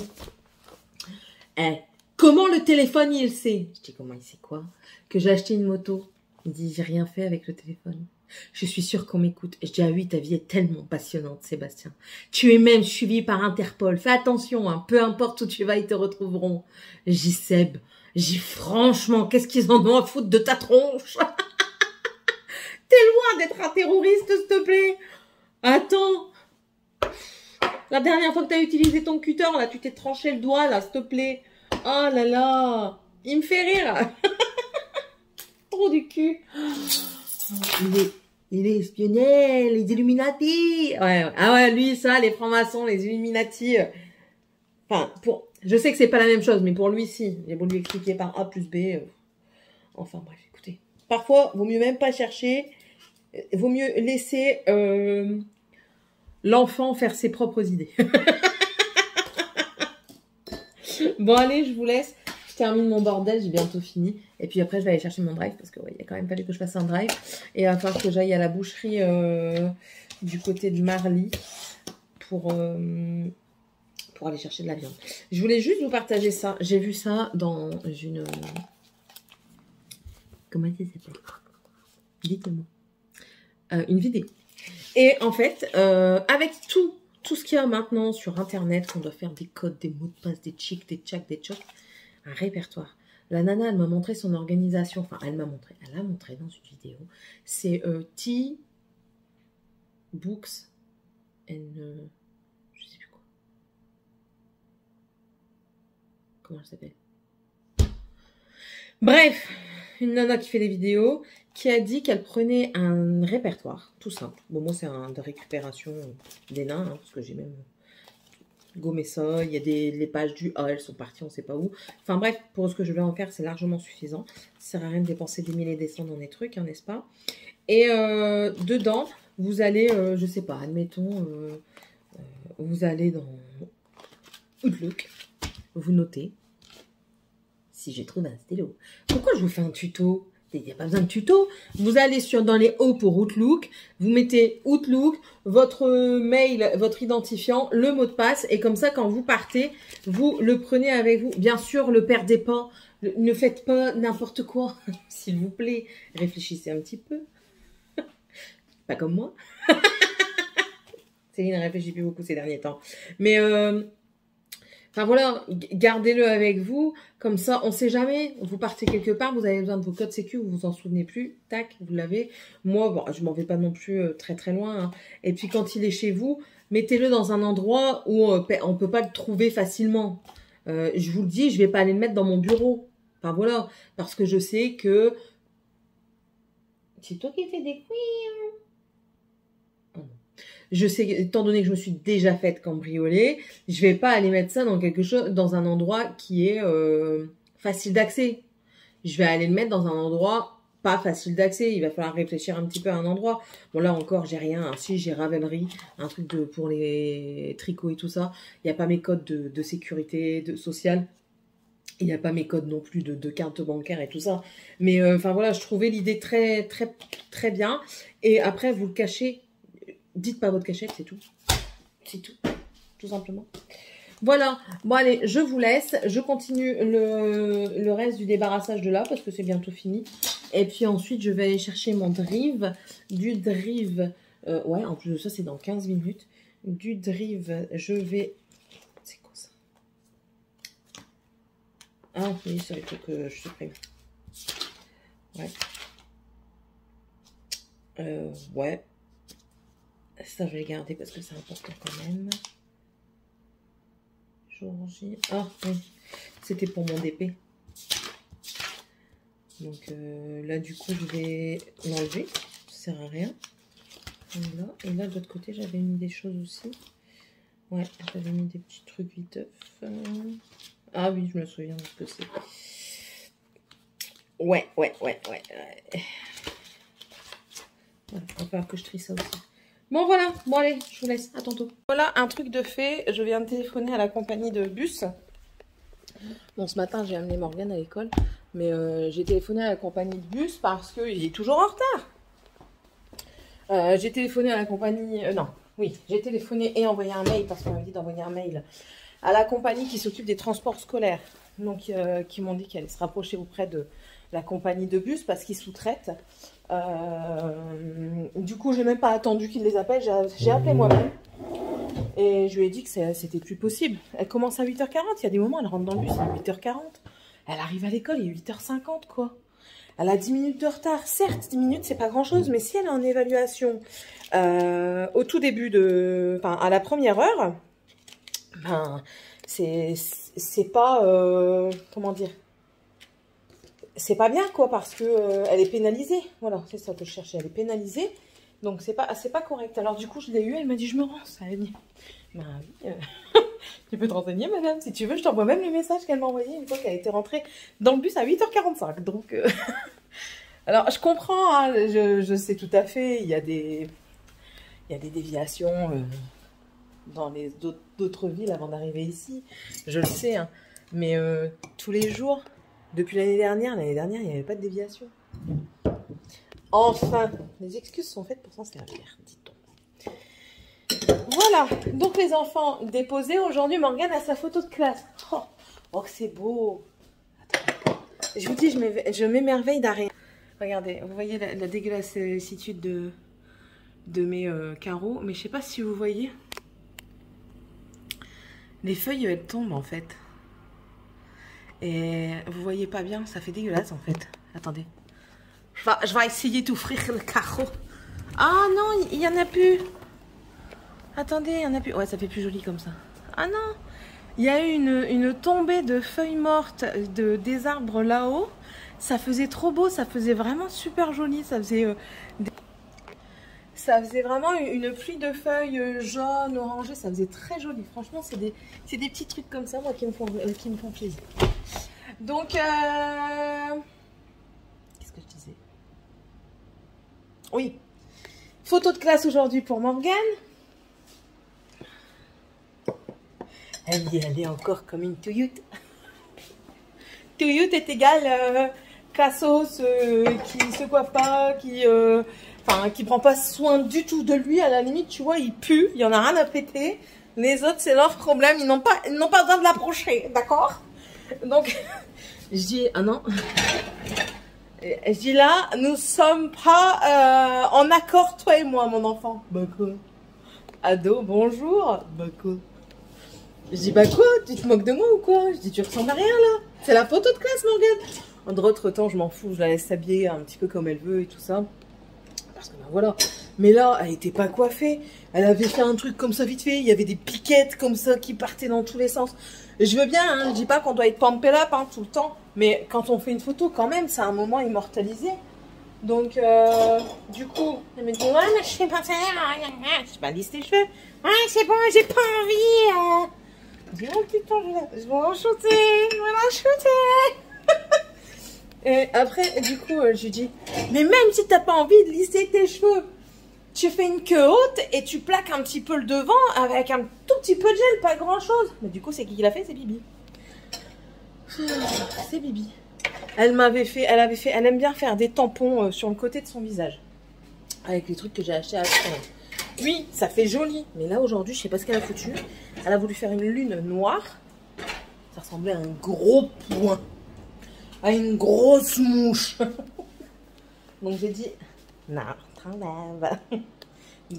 comment le téléphone, il sait? Je dis, comment il sait quoi? Que j'ai acheté une moto. Il me dit, j'ai rien fait avec le téléphone. Je suis sûre qu'on m'écoute. Je dis, ah oui, ta vie est tellement passionnante, Sébastien. Tu es même suivi par Interpol. Fais attention, hein, peu importe où tu vas, ils te retrouveront. J'ai dit, Seb, franchement, qu'est-ce qu'ils en ont à foutre de ta tronche? T'es loin d'être un terroriste, s'il te plaît. Attends. La dernière fois que tu as utilisé ton cutter, là, tu t'es tranché le doigt, là, s'il te plaît. Oh là là. Il me fait rire. Trop du cul. Il est espionné, les Illuminati. Ouais. Ah ouais, lui, ça, les francs-maçons, les Illuminati. Enfin, je sais que c'est pas la même chose, mais pour lui, si. J'ai beau lui expliquer par A plus B. Enfin, bref, écoutez. Parfois, vaut mieux même pas chercher. Vaut mieux laisser l'enfant faire ses propres idées. Bon, allez, je vous laisse. Je termine mon bordel, j'ai bientôt fini. Et puis après, je vais aller chercher mon drive parce que ouais, il a quand même fallu que je fasse un drive. Et il va falloir que j'aille à la boucherie du côté de Marly pour aller chercher de la viande. Je voulais juste vous partager ça. J'ai vu ça dans une... Comment ça s'appelle? Dites-moi. Une vidéo. Et en fait, avec tout ce qu'il y a maintenant sur Internet, qu'on doit faire des codes, des mots de passe, des chics, des tchacs, des tchocs, un répertoire. La nana, elle m'a montré son organisation. Enfin, elle l'a montré dans une vidéo. C'est T-Books and... je sais plus quoi. Comment elle s'appelle? Bref, une nana qui fait des vidéos, qui a dit qu'elle prenait un répertoire, tout simple. Bon, moi, c'est de récupération des nains, hein, parce que j'ai même gommé ça. Il y a les pages du A, elles sont parties, on ne sait pas où. Enfin bref, pour ce que je vais en faire, c'est largement suffisant. Ça sert à rien de dépenser des milliers et des cents dans des trucs, hein, n'est-ce pas? Et dedans, vous allez, je sais pas, admettons, vous allez dans Outlook, vous notez. Si j'ai trouvé un stylo. Pourquoi je vous fais un tuto? Il n'y a pas besoin de tuto. Vous allez dans les hauts pour Outlook. Vous mettez Outlook, votre mail, votre identifiant, le mot de passe. Et comme ça, quand vous partez, vous le prenez avec vous. Bien sûr, ne le perdez pas. Ne faites pas n'importe quoi. S'il vous plaît, réfléchissez un petit peu. Pas comme moi. Céline réfléchit plus beaucoup ces derniers temps. Mais... enfin voilà, gardez-le avec vous, comme ça, on ne sait jamais, vous partez quelque part, vous avez besoin de vos codes sécu, vous vous en souvenez plus, tac, vous l'avez. Moi, bon, je m'en vais pas non plus très très loin, hein. Et puis quand il est chez vous, mettez-le dans un endroit où on ne peut pas le trouver facilement. Je vous le dis, je vais pas aller le mettre dans mon bureau. Enfin voilà, parce que je sais que... C'est toi qui fais des couilles. Je sais, étant donné que je me suis déjà faite cambrioler, je vais pas aller mettre ça dans quelque chose, dans un endroit qui est facile d'accès. Je vais aller le mettre dans un endroit pas facile d'accès. Il va falloir réfléchir un petit peu à un endroit. Bon là encore, j'ai rien. Alors, si j'ai Ravelry, un truc pour les tricots et tout ça. Il n'y a pas mes codes de sécurité sociale. Il n'y a pas mes codes non plus de carte bancaire et tout ça. Mais enfin voilà, je trouvais l'idée très très très bien. Et après, vous le cachez. Dites pas votre cachette, c'est tout. C'est tout simplement. Voilà, bon allez, je vous laisse. Je continue le reste du débarrassage de là parce que c'est bientôt fini. Et puis ensuite, je vais aller chercher mon drive. Du drive, ouais, en plus de ça, c'est dans 15 minutes. Du drive, je vais... C'est quoi ça? Ah oui, c'est le truc que je supprime. Ouais. Ouais. Ça, je vais garder parce que c'est important quand même. Jour J. Ah, oui. C'était pour mon DP. Donc là, du coup, je vais l'enlever. Ça sert à rien. Et là, de l'autre côté, j'avais mis des choses aussi. Ouais, j'avais mis des petits trucs viteuf. Ah oui, je me souviens de ce que c'est. Ouais. Voilà, il va falloir que je trie ça aussi. Bon voilà, bon allez, je vous laisse, à tantôt. Voilà un truc de fait, je viens de téléphoner à la compagnie de bus. Bon, ce matin, j'ai amené Morgane à l'école. Mais j'ai téléphoné à la compagnie de bus parce qu'il est toujours en retard. J'ai téléphoné à la compagnie... non, oui, j'ai téléphoné et envoyé un mail parce qu'on m'a dit d'envoyer un mail à la compagnie qui s'occupe des transports scolaires. Donc, qui m'ont dit qu'elle allait se rapprocher auprès de la compagnie de bus parce qu'ils sous-traitent. Du coup, j'ai même pas attendu qu'ils les appellent. J'ai appelé moi-même. Et je lui ai dit que c'était plus possible. Elle commence à 8h40. Il y a des moments, elle rentre dans le bus à 8h40. Elle arrive à l'école, il est 8h50, quoi. Elle a 10 minutes de retard. Certes, 10 minutes, c'est pas grand-chose. Mais si elle est en évaluation au tout début de... Enfin, à la première heure, ben, c'est pas... comment dire? C'est pas bien, quoi, parce que elle est pénalisée. Voilà, c'est ça que je cherchais. Elle est pénalisée. Donc, c'est pas correct. Alors, du coup, je l'ai eu. Elle m'a dit, je me rends. Ça, elle dit, bah oui, tu peux te renseigner, madame. Si tu veux, je t'envoie même le message qu'elle m'a envoyé une fois qu'elle a été rentrée dans le bus à 8h45. Donc, alors, je comprends. Hein, je sais tout à fait. Il y a des déviations dans les d'autres villes avant d'arriver ici. Je le sais. Hein. Mais tous les jours... Depuis l'année dernière, il n'y avait pas de déviation. Enfin, les excuses sont faites pour s'en servir, dit-on. Voilà, donc les enfants déposés. Aujourd'hui, Morgane a sa photo de classe. Oh c'est beau. Attends. Je vous dis, je m'émerveille d'arrêt. Regardez, vous voyez la dégueulassitude de mes carreaux. Mais je sais pas si vous voyez. Les feuilles, elles tombent en fait. Et vous voyez pas bien, ça fait dégueulasse en fait. Attendez. Je vais essayer d'ouvrir le carreau. Ah non, il y en a plus. Attendez, il y en a plus. Ouais, ça fait plus joli comme ça. Ah non. Il y a eu une tombée de feuilles mortes des arbres là-haut. Ça faisait trop beau, ça faisait vraiment super joli. Ça faisait vraiment une pluie de feuilles jaunes, orangées. Ça faisait très joli. Franchement, c'est des petits trucs comme ça, moi, qui me font plaisir. Donc, qu'est-ce que je disais? Oui, photo de classe aujourd'hui pour Morgane. Elle est encore comme une touyoute. Touyoute est égale cassos, qui se coiffe pas, qui prend pas soin du tout de lui. À la limite, tu vois, il pue, il y en a rien à péter. Les autres, c'est leur problème, ils n'ont pas besoin de l'approcher, d'accord? Donc, je dis, ah non. Je dis là, nous sommes pas en accord, toi et moi, mon enfant. Bah quoi? Ado, bonjour. Bah quoi? Je dis, bah quoi? Tu te moques de moi ou quoi? Je dis, tu ressembles à rien là. C'est la photo de classe, Morgane. En d'autres temps, je m'en fous, je la laisse s'habiller un petit peu comme elle veut et tout ça. Parce que ben voilà. Mais là, elle était pas coiffée. Elle avait fait un truc comme ça vite fait. Il y avait des piquettes comme ça qui partaient dans tous les sens. Je veux bien, hein, je dis pas qu'on doit être pumpé up hein, tout le temps. Mais quand on fait une photo, quand même, c'est un moment immortalisé. Donc, du coup, elle me dit, ouais, mais je sais pas faire. Je pas lisse tes cheveux. Ouais, c'est bon, j'ai pas envie. Je dis, oh putain, je vais en shooter. Et après, du coup, je lui dis, mais même si t'as pas envie de lisser tes cheveux, tu fais une queue haute et tu plaques un petit peu le devant avec un tout petit peu de gel, pas grand chose. Mais du coup, c'est qui l'a fait? C'est Bibi. C'est Bibi. Elle aime bien faire des tampons sur le côté de son visage. Avec les trucs que j'ai achetés à Action. Oui, ça fait joli. Mais là, aujourd'hui, je sais pas ce qu'elle a foutu. Elle a voulu faire une lune noire. Ça ressemblait à un gros point. À une grosse mouche. Donc j'ai dit, non, t'enlèves.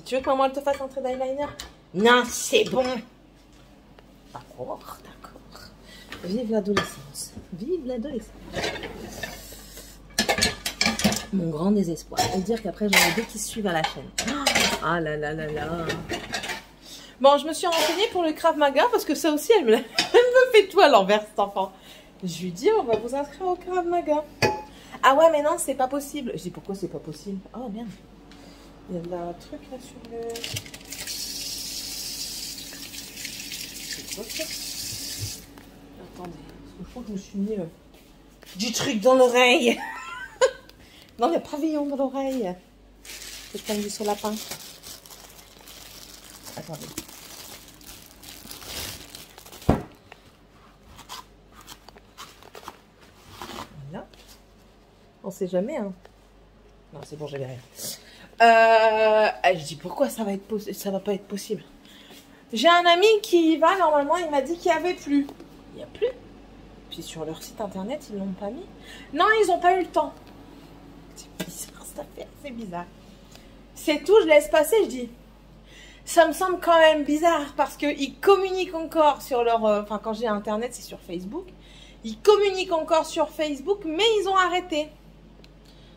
Tu veux que maman te fasse un trait d'eyeliner? Non, c'est bon. D'accord, d'accord. Vive l'adolescence. Vive l'adolescence. Mon grand désespoir. Et dire qu'après j'en ai deux qui se suivent à la chaîne. Ah là là là là. Bon, je me suis renseignée pour le Krav Maga parce que ça aussi, elle me fait tout à l'envers, cet enfant. Je lui dis, on va vous inscrire au Krav Maga. Ah ouais, mais non, c'est pas possible. Je dis, pourquoi c'est pas possible? Oh merde. Il y a de la truc là sur le... C'est quoi ça? Attendez, parce que je crois que je me suis mis du truc dans l'oreille. Non, le pavillon dans l'oreille. Je prends du sur lapin. Attendez. Voilà. On sait jamais, hein. Non, c'est bon, j'avais rien. Je dis, pourquoi ça va pas être possible? J'ai un ami qui y va, normalement, il m'a dit qu'il n'y avait plus. Il n'y a plus. Puis sur leur site internet, ils ne l'ont pas mis. Non, ils n'ont pas eu le temps. C'est bizarre, cette affaire, c'est bizarre. C'est tout, je laisse passer, je dis. Ça me semble quand même bizarre parce qu'ils communiquent encore sur leur... Enfin, quand j'ai internet, c'est sur Facebook. Ils communiquent encore sur Facebook, mais ils ont arrêté.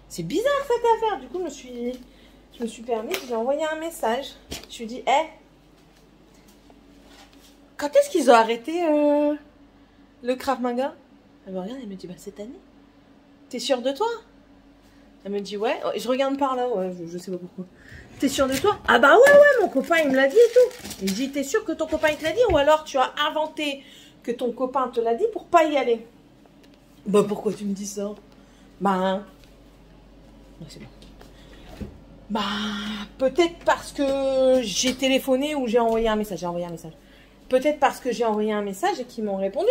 C'est bizarre cette affaire. Du coup, je me suis permis, j'ai envoyé un message. Je lui ai dit, hé, quand est-ce qu'ils ont arrêté le Krav Maga? Elle me regarde, elle me dit, bah cette année. T'es sûre de toi? Elle me dit, ouais. Je regarde par là, ouais, je sais pas pourquoi. T'es sûre de toi? Ah bah ouais, mon copain il me l'a dit et tout. Il me dit, t'es sûre que ton copain il te l'a dit? Ou alors tu as inventé que ton copain te l'a dit pour pas y aller? Bah pourquoi tu me dis ça? Bah... c'est bon. Bah peut-être parce que j'ai téléphoné ou j'ai envoyé un message. Peut-être parce que j'ai envoyé un message et qu'ils m'ont répondu.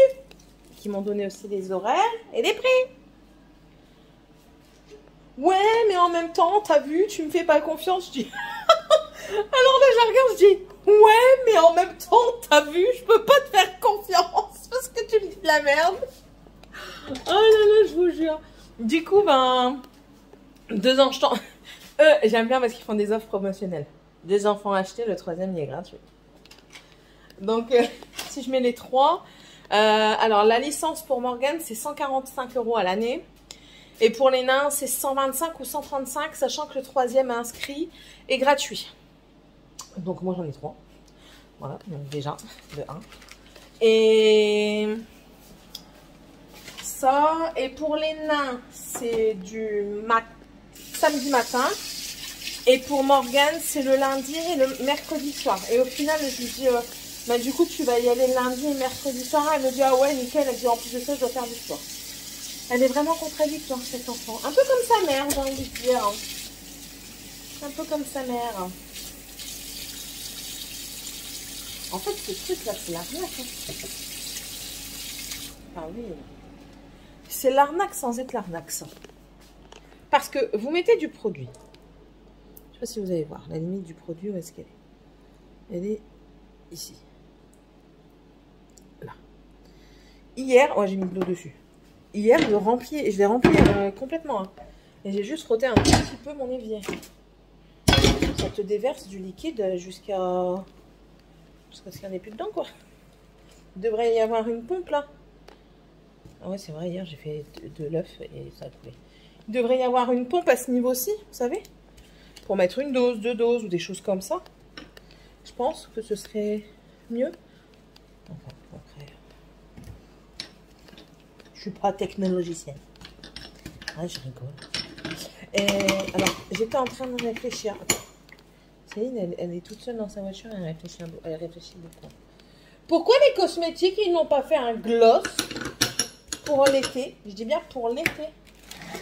Qu'ils m'ont donné aussi des horaires et des prix. Ouais, mais en même temps, t'as vu, tu me fais pas confiance, je dis. Alors là, je la regarde, je dis, ouais, mais en même temps, t'as vu, je peux pas te faire confiance parce que tu me dis de la merde. Oh là là, je vous jure. Du coup, ben, 2 ans, j'aime bien parce qu'ils font des offres promotionnelles. 2 enfants achetés, le 3e, il est gratuit. Donc, si je mets les 3, alors la licence pour Morgane, c'est 145 € à l'année. Et pour les nains, c'est 125 ou 135, sachant que le 3e inscrit est gratuit. Donc moi j'en ai 3. Voilà, donc déjà, de 1. Et ça, et pour les nains, c'est du samedi matin. Et pour Morgane, c'est le lundi et le mercredi soir. Et au final, je lui dis, bah, du coup, tu vas y aller le lundi et mercredi soir. Elle me dit, ah ouais, nickel. Elle dit, en plus de ça, je dois faire du sport. Elle est vraiment contradictoire, cette enfant. Un peu comme sa mère, j'ai envie de dire. Un peu comme sa mère. En fait, ce truc-là, c'est l'arnaque. Hein. Ah oui. C'est l'arnaque sans être l'arnaque, ça. Parce que vous mettez du produit. Je ne sais pas si vous allez voir. La limite du produit, où est-ce qu'elle est? Elle est ici. Là. Hier, j'ai mis de l'eau dessus. Hier, je l'ai rempli complètement. Hein. Et j'ai juste frotté un tout petit peu mon évier. Ça te déverse du liquide jusqu'à ce qu'il n'y en ait plus dedans, quoi. Il devrait y avoir une pompe, là. Ah ouais, c'est vrai, hier, j'ai fait de l'œuf et ça a coulé. Il devrait y avoir une pompe à ce niveau-ci, vous savez, pour mettre une dose, 2 doses ou des choses comme ça. Je pense que ce serait mieux. Enfin, après... Je suis pas technologicienne. Ah, je rigole. Et alors, j'étais en train de réfléchir. Céline, elle est toute seule dans sa voiture, elle réfléchit beaucoup. Pourquoi les cosmétiques, ils n'ont pas fait un gloss pour l'été? Je dis bien pour l'été.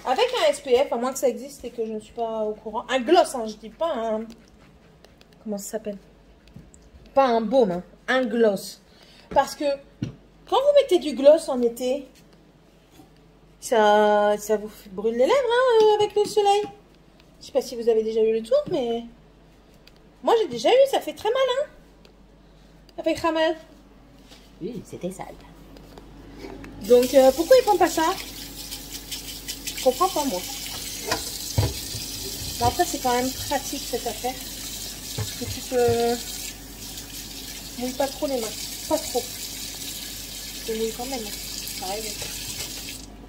Avec un SPF, à moins que ça existe et que je ne suis pas au courant. Un gloss, hein, je dis pas un... Comment ça s'appelle? Pas un baume, hein, un gloss. Parce que quand vous mettez du gloss en été... Ça vous brûle les lèvres hein, avec le soleil. Je sais pas si vous avez déjà eu le tour, mais... Moi, j'ai déjà eu, ça fait très mal, hein. Ça fait très mal. Oui, c'était sale. Donc, pourquoi ils font pas ça? Je comprends pas, moi. Bon, après, c'est quand même pratique, cette affaire. Parce que tu te mouilles pas trop les mains. Pas trop. Tu te mouilles quand même. Pareil.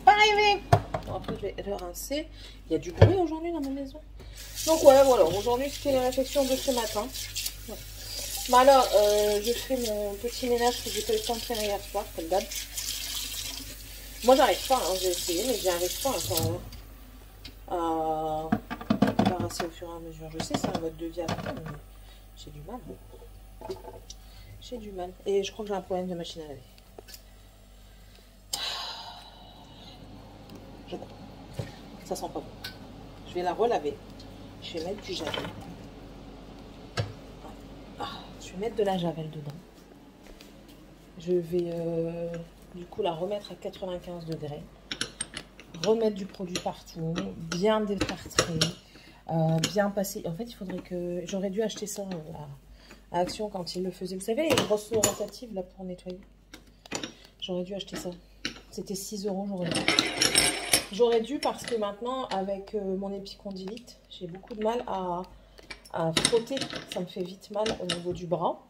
Arrivé. Après, je vais le rincer. Il y a du bruit aujourd'hui dans ma maison. Donc, ouais, voilà. Aujourd'hui, c'était les réflexions de ce matin. Ouais. Bah alors, je fais mon petit ménage que j'ai pas eu le temps de faire hier soir, comme d'hab. Moi, j'arrive pas. Hein. J'ai essayé, mais j'y arrive pas encore à débarrasser au fur et à mesure. Je sais, c'est un mode de vie après, mais j'ai du mal. J'ai du mal. Et je crois que j'ai un problème de machine à laver. Je crois. Ça sent pas bon. Je vais la relaver. Je vais mettre du javel. Je vais mettre de la javel dedans. Je vais du coup la remettre à 95 degrés. remettre du produit partout, bien détartrer, bien passer. En fait, il faudrait que... J'aurais dû acheter ça à Action quand ils le faisaient. Vous savez, les grosses rotatives là pour nettoyer. J'aurais dû acheter ça. C'était 6 €, j'aurais dû. J'aurais dû parce que maintenant, avec mon épicondylite, j'ai beaucoup de mal à frotter. Ça me fait vite mal au niveau du bras.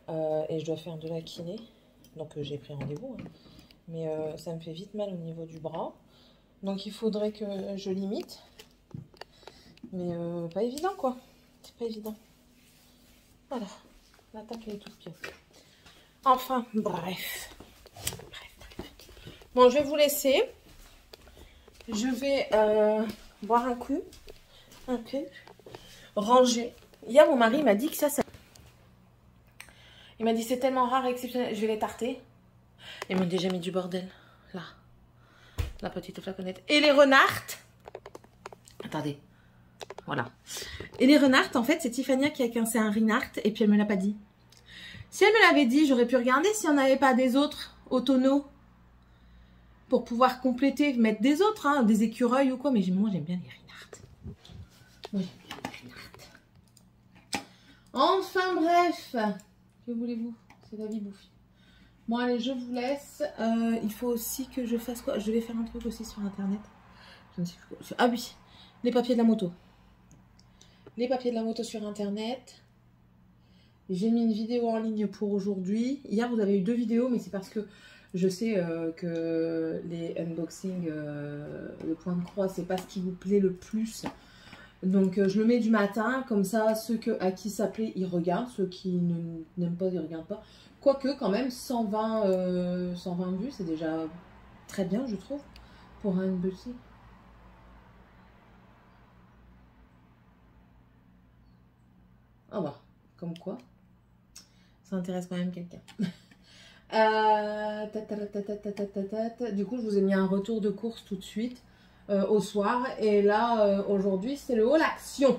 Et je dois faire de la kiné. Donc j'ai pris rendez-vous. Hein. Mais ça me fait vite mal au niveau du bras. Donc il faudrait que je limite. Mais pas évident quoi. C'est pas évident. Voilà. L'attaque elle est toute pire. Enfin, bref. Bon, je vais vous laisser. Je vais boire un coup. Ranger. Hier, mon mari m'a dit que ça... Il m'a dit c'est tellement rare et exceptionnel. Je vais les tarter. Ils m'ont déjà mis du bordel. Là. La petite flaconnette. Et les renards. Attendez. Voilà. Et les renards, en fait, c'est Tiffania qui a quinçé un renard et puis elle me l'a pas dit. Si elle me l'avait dit, j'aurais pu regarder s'il n'y en avait pas des autres au tonneau. Pour pouvoir compléter, mettre des autres, hein, des écureuils ou quoi. Mais moi, j'aime bien les renards. Moi, j'aime bien les renards. Enfin, bref. Que voulez-vous? C'est la vie bouffe. Bon, allez, je vous laisse. Il faut aussi que je fasse quoi? Je vais faire un truc aussi sur Internet. Je ne sais plus quoi. Ah oui, les papiers de la moto. Les papiers de la moto sur Internet. J'ai mis une vidéo en ligne pour aujourd'hui. Hier, vous avez eu 2 vidéos, mais c'est parce que je sais que les unboxings, le point de croix, c'est pas ce qui vous plaît le plus. Donc, je le mets du matin, comme ça, ceux à qui ça plaît, ils regardent. Ceux qui n'aiment pas, ils regardent pas. Quoique, quand même, 120 vues, c'est déjà très bien, je trouve, pour un unboxing. Ah bah, comme quoi, ça intéresse quand même quelqu'un. Du coup, je vous ai mis un retour de course tout de suite au soir. Et là, aujourd'hui, c'est le haul action.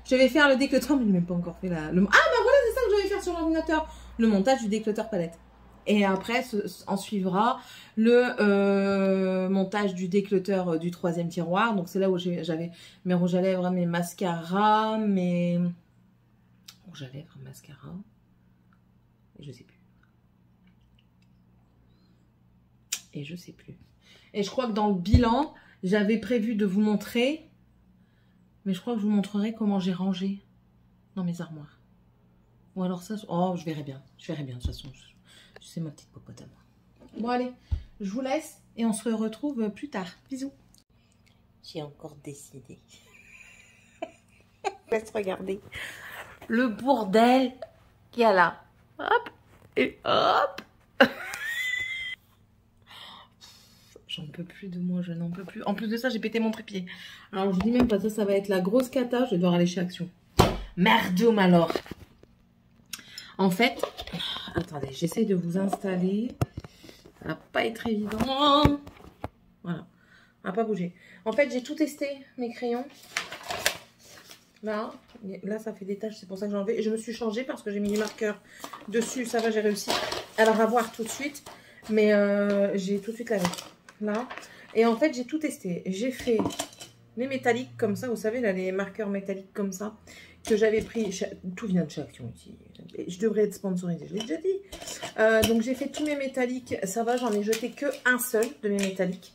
Je vais faire le décloteur, mais je n'ai même pas encore fait Ah, bah voilà, c'est ça que je vais faire sur l'ordinateur. Le montage du décloteur palette. Et après, en suivra le montage du décloteur du 3e tiroir. Donc, c'est là où j'avais mes rouges à lèvres, mes mascaras, mes rouges à lèvres, mascara. Et je sais plus. Et je sais plus. Et je crois que dans le bilan, j'avais prévu de vous montrer, mais je crois que je vous montrerai comment j'ai rangé dans mes armoires. Ou alors ça, oh, je verrai bien. Je verrai bien, de toute façon. C'est ma petite popote à moi. Bon, allez, je vous laisse et on se retrouve plus tard. Bisous. J'ai encore décidé. Laisse regarder le bordel qu'il y a là. Hop et hop. J'en peux plus de moi, je n'en peux plus. En plus de ça, j'ai pété mon trépied. Alors, je dis même pas ça, ça va être la grosse cata. Je vais devoir aller chez Action. Merdoum alors. En fait, attendez, j'essaie de vous installer. Ça va pas être évident. Voilà, ça va pas bouger. En fait, j'ai tout testé, mes crayons. Là, ça fait des taches, c'est pour ça que j'ai enlevé. Et je me suis changée parce que j'ai mis du marqueur dessus. Ça va, j'ai réussi à le revoir tout de suite. Mais j'ai tout de suite lavé. Là. Et en fait, j'ai tout testé. J'ai fait les métalliques comme ça. Vous savez, là, les marqueurs métalliques comme ça. Que j'avais pris. Tout vient de chez Action ici. Je devrais être sponsorisée, je l'ai déjà dit. Donc, j'ai fait tous mes métalliques. Ça va, j'en ai jeté que un seul de mes métalliques.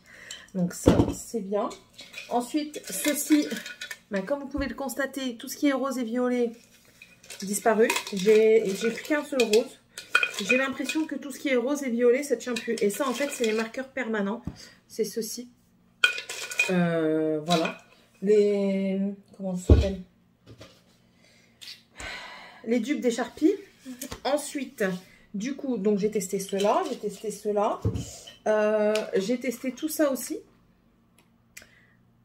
Donc, ça, c'est bien. Ensuite, ceci. Ben, comme vous pouvez le constater, tout ce qui est rose et violet disparu. J'ai plus qu'un seul rose. J'ai l'impression que tout ce qui est rose et violet, ça ne tient plus. Et ça, en fait, c'est les marqueurs permanents. C'est ceci. Voilà. Comment ça s'appelle? Les dupes des Sharpie. Ensuite, du coup, donc j'ai testé cela. J'ai testé cela. J'ai testé tout ça aussi.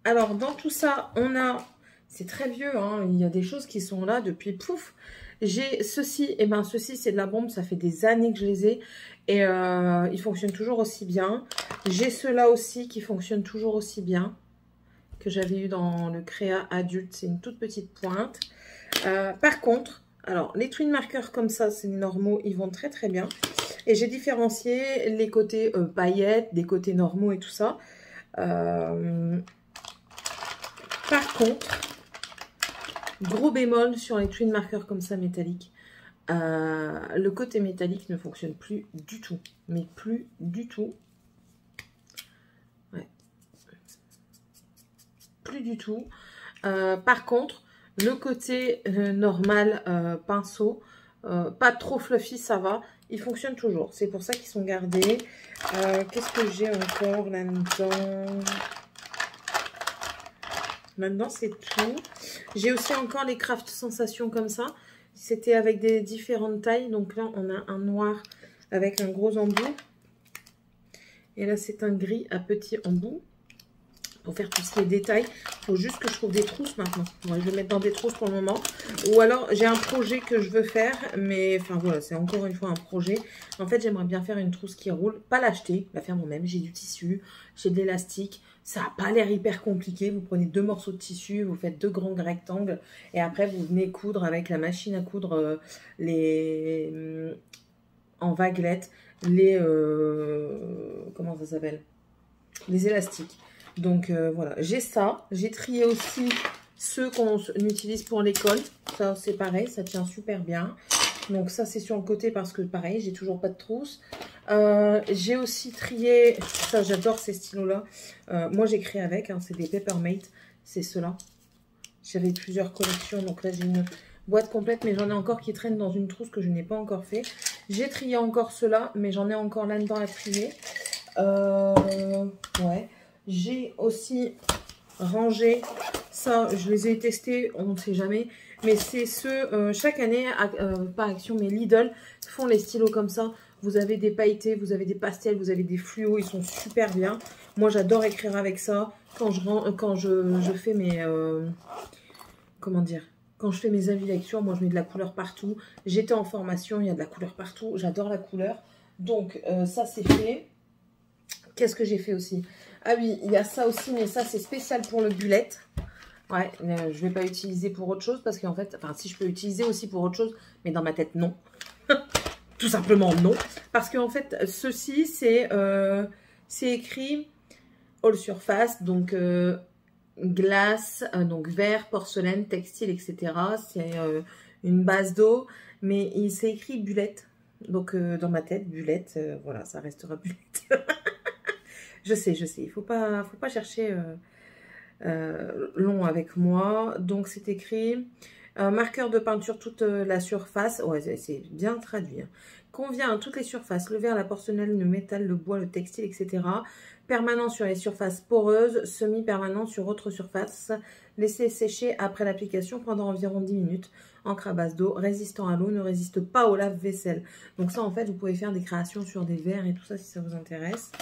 Alors, dans tout ça, on a... C'est très vieux, hein. Il y a des choses qui sont là depuis pouf. J'ai ceci, et ben ceci c'est de la bombe, ça fait des années que je les ai. Et ils fonctionnent toujours aussi bien. J'ai ceux-là aussi qui fonctionnent toujours aussi bien. Que j'avais eu dans le Créa adulte, c'est une toute petite pointe. Par contre, alors les twin markers comme ça, c'est les normaux, ils vont très très bien. Et j'ai différencié les côtés paillettes, des côtés normaux et tout ça. Par contre, gros bémol sur les twin markers comme ça métalliques. Le côté métallique ne fonctionne plus du tout. Mais plus du tout. Ouais. Plus du tout. Par contre, le côté normal pinceau, pas trop fluffy, ça va. Il fonctionne toujours. C'est pour ça qu'ils sont gardés. Qu'est-ce que j'ai encore là-dedans? Maintenant, c'est tout. J'ai aussi encore les Craft Sensations comme ça. C'était avec des différentes tailles. Donc là, on a un noir avec un gros embout. Et là, c'est un gris à petit embout. Pour faire tout ce qui est détails, il faut juste que je trouve des trousses maintenant. Moi, je vais mettre dans des trousses pour le moment. Ou alors, j'ai un projet que je veux faire. Mais, enfin, voilà, c'est encore une fois un projet. En fait, j'aimerais bien faire une trousse qui roule. Pas l'acheter, la faire moi-même. J'ai du tissu, j'ai de l'élastique. Ça n'a pas l'air hyper compliqué. Vous prenez 2 morceaux de tissu, vous faites 2 grands rectangles. Et après, vous venez coudre avec la machine à coudre en vaguelettes. Comment ça s'appelle? Les élastiques. Donc voilà, j'ai ça. J'ai trié aussi ceux qu'on utilise pour l'école. Ça, c'est pareil, ça tient super bien. Donc ça, c'est sur le côté parce que pareil, j'ai toujours pas de trousse. J'ai aussi trié, ça j'adore ces stylos-là. Moi, j'ai créé avec, hein, c'est des Papermate. C'est ceux-là. J'avais plusieurs collections, donc là, j'ai une boîte complète. Mais j'en ai encore qui traînent dans une trousse que je n'ai pas encore fait. J'ai trié encore ceux-là, mais j'en ai encore là-dedans à trier. Ouais. J'ai aussi rangé, ça je les ai testés, on ne sait jamais, mais c'est ceux, chaque année, pas Action, mais Lidl font les stylos comme ça. Vous avez des pailletés, vous avez des pastels, vous avez des fluos, ils sont super bien. Moi j'adore écrire avec ça. Quand je fais mes, comment dire, quand je fais mes avis lecture, moi je mets de la couleur partout. J'étais en formation, il y a de la couleur partout, j'adore la couleur. Donc ça c'est fait. Qu'est-ce que j'ai fait aussi? Ah oui, il y a ça aussi, mais ça, c'est spécial pour le bullet. Ouais, je ne vais pas utiliser pour autre chose parce qu'en fait, enfin, si je peux utiliser aussi pour autre chose, mais dans ma tête, non. Tout simplement, non. Parce qu'en fait, ceci, c'est écrit all surface, donc glace, donc verre, porcelaine, textile, etc. C'est une base d'eau, mais il s'est écrit bullet. Donc, dans ma tête, bullet, voilà, ça restera bullet. Je sais, il faut pas chercher long avec moi. Donc, c'est écrit marqueur de peinture toute la surface. Ouais, c'est bien traduit. Hein. Convient à toutes les surfaces, le verre, la porcelaine, le métal, le bois, le textile, etc. Permanent sur les surfaces poreuses, semi-permanent sur autres surfaces. Laissez sécher après l'application pendant environ 10 minutes. Encre à base d'eau, résistant à l'eau, ne résiste pas au lave-vaisselle. Donc ça, en fait, vous pouvez faire des créations sur des verres et tout ça si ça vous intéresse.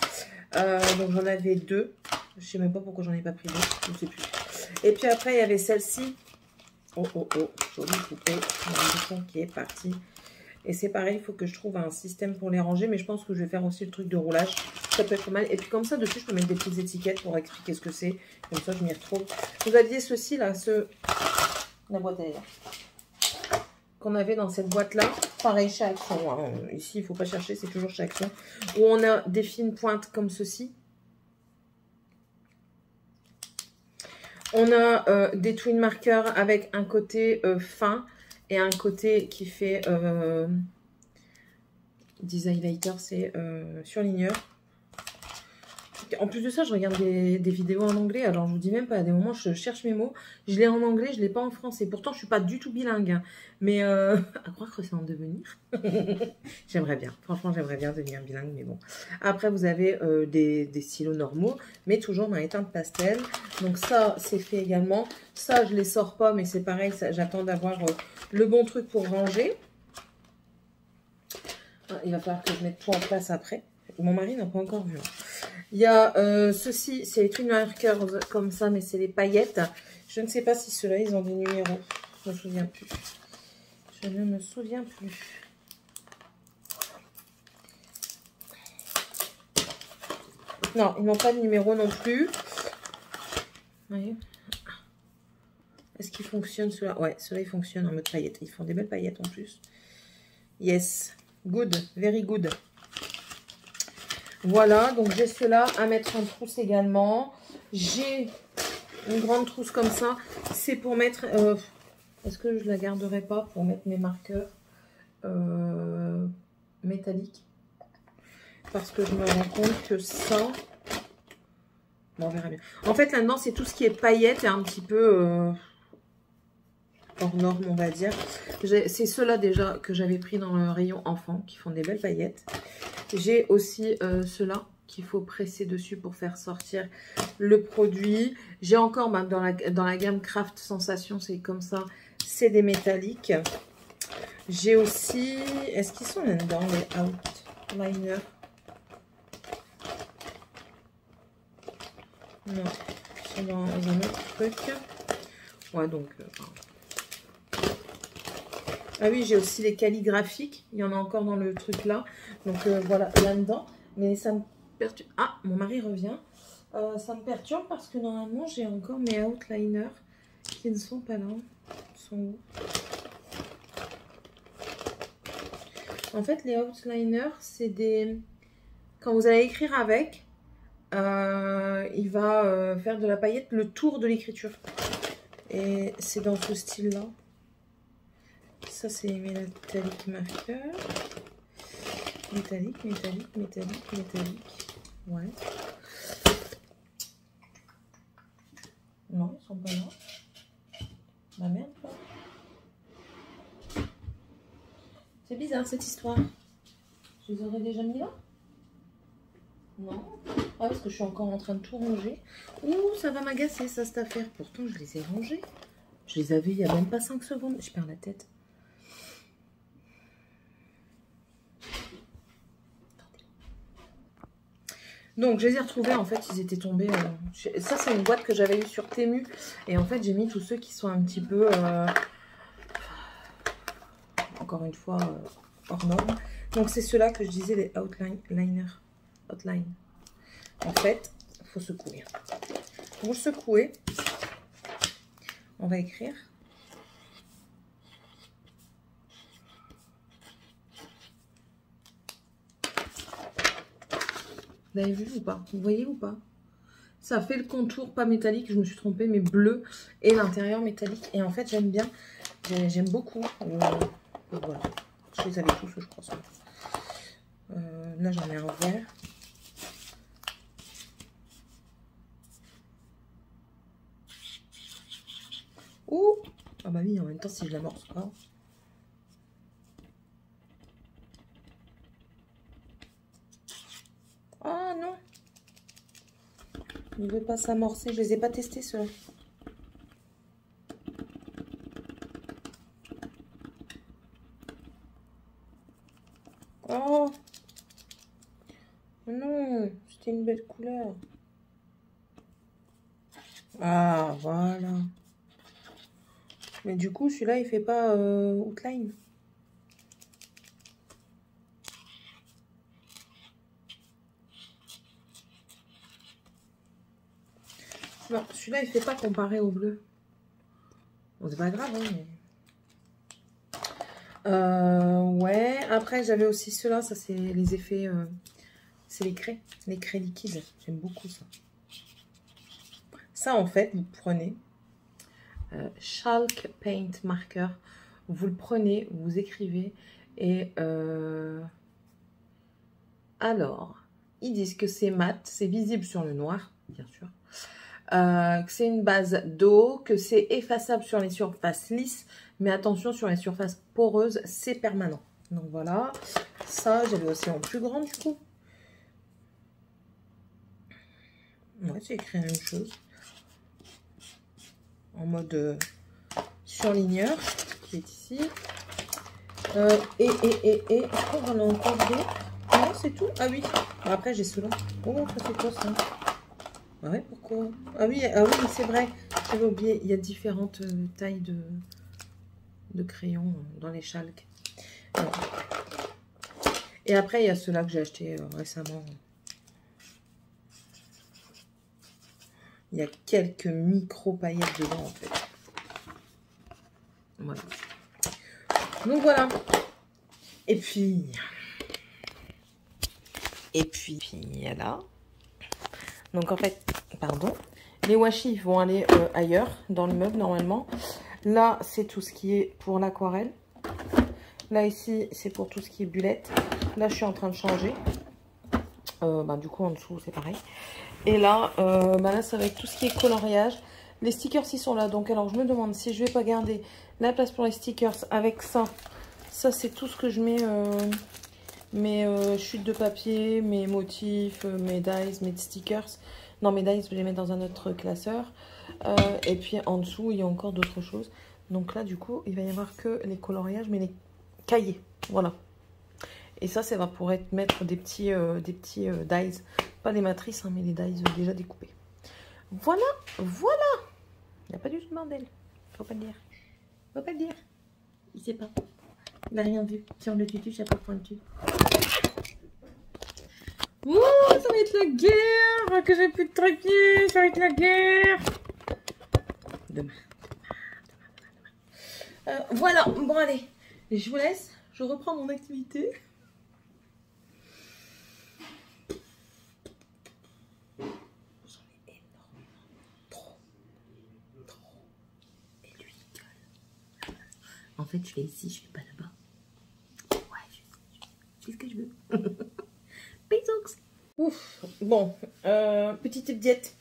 Donc j'en avais 2. Je sais même pas pourquoi j'en ai pas pris d'autres. Je ne sais plus. Et puis après, il y avait celle-ci. Oh, jolie poupée. Il y a un bouton qui est parti. Et c'est pareil, il faut que je trouve un système pour les ranger. Mais je pense que je vais faire aussi le truc de roulage. Ça peut être pas mal. Et puis comme ça, dessus, je peux mettre des petites étiquettes pour expliquer ce que c'est. Comme ça, je m'y retrouve. Vous aviez ceci là, la boîte à air qu'on avait dans cette boîte-là. Pareil chez Action. Hein. Ici, il ne faut pas chercher, c'est toujours chez Action. Où on a des fines pointes comme ceci. On a des twin markers avec un côté fin et un côté qui fait des highlighters, c'est surligneur. En plus de ça, je regarde des vidéos en anglais. Alors, je vous dis même pas, à des moments, je cherche mes mots. Je l'ai en anglais, je l'ai pas en français. Pourtant, je suis pas du tout bilingue. Hein. Mais à croire que c'est en devenir. J'aimerais bien. Franchement, j'aimerais bien devenir bilingue. Mais bon. Après, vous avez des stylos normaux, mais toujours dans les teintes pastel. Donc ça, c'est fait également. Ça, je les sors pas, mais c'est pareil. J'attends d'avoir le bon truc pour ranger. Ah, il va falloir que je mette tout en place après. Mon mari n'a pas encore vu. Il y a ceci, c'est les twin markers comme ça, mais c'est les paillettes. Je ne sais pas si ceux-là, ils ont des numéros. Je ne me souviens plus. Je ne me souviens plus. Non, ils n'ont pas de numéro non plus. Vous voyez ? Est-ce qu'ils fonctionnent ceux-là? Ouais, ceux-là, ils fonctionnent en mode paillettes. Ils font des belles paillettes en plus. Yes. Good. Very good. Voilà, donc j'ai cela à mettre en trousse également. J'ai une grande trousse comme ça. C'est pour mettre... est-ce que je la garderai pas pour mettre mes marqueurs métalliques? Parce que je me rends compte que ça... Bon, on verra bien. En fait, là-dedans, c'est tout ce qui est paillettes et un petit peu hors norme, on va dire. C'est ceux-là déjà que j'avais pris dans le rayon enfant, qui font des belles paillettes. J'ai aussi ceux-là qu'il faut presser dessus pour faire sortir le produit. J'ai encore dans la gamme Craft Sensation, c'est comme ça, c'est des métalliques. J'ai aussi, est-ce qu'ils sont là-dedans, les outliners? Non, ils sont dans un autre truc. Ouais, donc... Ah oui, j'ai aussi les calligraphiques. Il y en a encore dans le truc là. Donc voilà, là-dedans. Mais ça me perturbe. Ah, mon mari revient. Ça me perturbe parce que normalement, j'ai encore mes outliners qui ne sont pas là. Ils sont où? En fait, les outliners, c'est des... Quand vous allez écrire avec, il va faire de la paillette le tour de l'écriture. Et c'est dans ce style-là. Ça, c'est métallique marqueur. Métallique, métallique, métallique, métallique. Ouais. Non, ils sont pas là. Bah merde, quoi. C'est bizarre, cette histoire. Je les aurais déjà mis là? Non. Ah, parce que je suis encore en train de tout ranger. Ouh, ça va m'agacer, ça, cette affaire. Pourtant, je les ai rangés. Je les avais il n'y a même pas 5 secondes. Je perds la tête. Donc, je les ai retrouvés. En fait, ils étaient tombés. Ça, c'est une boîte que j'avais eue sur Temu. Et en fait, j'ai mis tous ceux qui sont un petit peu... encore une fois, hors norme. Donc, c'est ceux-là que je disais, les outliners. Outline. En fait, il faut secouer. Pour secouer, on va écrire. Vous avez vu ou pas? Vous voyez ou pas? Ça fait le contour, pas métallique, je me suis trompée, mais bleu et l'intérieur métallique. Et en fait, j'aime bien, j'aime beaucoup. Voilà, je les avais tous, je crois. Là, j'en ai un vert. Ouh! Ah bah oui, en même temps, si je l'amorce pas. Ah non! Il ne veut pas s'amorcer. Je les ai pas testés, ceux-là. Oh! Non! C'était une belle couleur. Ah, voilà. Mais du coup, celui-là, il fait pas outline. Non, celui-là, il fait pas comparé au bleu. Bon, c'est pas grave, hein, mais... ouais, après, j'avais aussi ceux-là. Ça, c'est les effets... c'est les craies liquides. J'aime beaucoup ça. Ça, en fait, vous prenez... Chalk Paint Marker. Vous le prenez, vous écrivez et alors, ils disent que c'est mat, c'est visible sur le noir, bien sûr, que c'est une base d'eau, que c'est effaçable sur les surfaces lisses, mais attention sur les surfaces poreuses, c'est permanent. Donc voilà, ça j'avais aussi en plus grand du coup. Ouais, c'est écrit la même chose. En mode surligneur qui est ici. Et je crois qu'on en a encore d'autres. Non, c'est tout. Ah oui. Après, j'ai ceux-là. Oh, ça c'est quoi ça? Ouais, pourquoi? Ah oui, c'est vrai. J'avais oublié. Il y a différentes tailles de crayons dans les chalks. Et après, il y a ceux-là que j'ai acheté récemment. Il y a quelques micro-paillettes dedans, en fait. Voilà. Donc, voilà. Et puis, Et puis voilà. Donc en fait, pardon, les washi vont aller ailleurs, dans le meuble normalement. Là, c'est tout ce qui est pour l'aquarelle. Là, ici, c'est pour tout ce qui est bullette. Là, je suis en train de changer. Du coup, en dessous, c'est pareil. Et là, là, ça va être tout ce qui est coloriage. Les stickers, ils sont là. Donc, alors, je me demande si je vais pas garder la place pour les stickers avec ça. Ça, c'est tout ce que je mets, mes chutes de papier, mes motifs, mes dies, mes stickers. Non, mes dies, je vais les mettre dans un autre classeur. Et puis, en dessous, il y a encore d'autres choses. Donc là, du coup, il va y avoir que les coloriages, mais les cahiers. Voilà. Et ça, ça va pour mettre des petits dies. Pas des matrices, hein, mais des dies déjà découpés. Voilà, voilà. Il n'y a pas du tout de bordel. Faut pas le dire. Faut pas le dire. Il sait pas. Il n'a rien vu. Sur le tutu, chapeau pointu. Ouh, ça va être la guerre. Que j'ai plus de trépied. Ça va être la guerre. Demain. Voilà. Bon, allez. Je vous laisse. Je reprends mon activité. En fait, je fais ici, je fais pas là-bas. Ouais, je fais ce que je veux. Bisous. Ouf, bon, petite diète.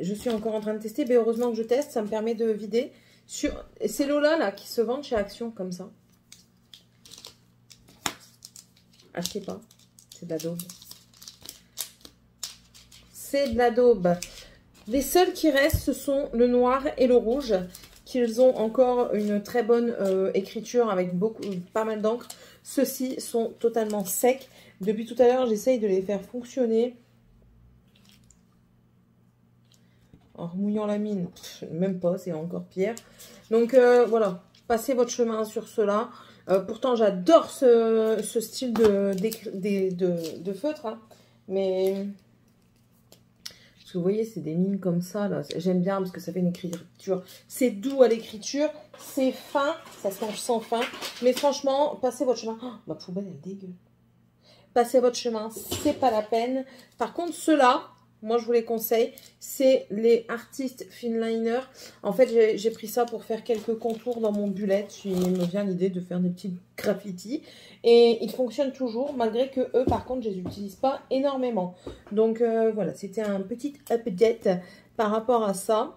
Je suis encore en train de tester, mais heureusement que je teste, ça me permet de vider. C'est Lola là qui se vendent chez Action comme ça. Achetez pas, c'est de la daube. C'est de la daube. Les seuls qui restent, ce sont le noir et le rouge. Qu'ils ont encore une très bonne écriture avec pas mal d'encre. Ceux-ci sont totalement secs. Depuis tout à l'heure, j'essaye de les faire fonctionner. En remouillant la mine, même pas, c'est encore pire. Donc voilà, passez votre chemin sur cela. Pourtant, j'adore ce style de feutre. Hein. Mais... Parce que vous voyez, c'est des mines comme ça, là. J'aime bien parce que ça fait une écriture. C'est doux à l'écriture, c'est fin, ça se mange sans fin. Mais franchement, passez votre chemin. Oh, ma poubelle, elle est dégueu. Passez votre chemin, c'est pas la peine. Par contre, ceux-là, moi, je vous les conseille. C'est les Artist Finliner. En fait, j'ai pris ça pour faire quelques contours dans mon bullet. Il me vient l'idée de faire des petits graffitis. Et ils fonctionnent toujours, malgré que eux, par contre, je les utilise pas énormément. Donc, voilà, c'était un petit update par rapport à ça.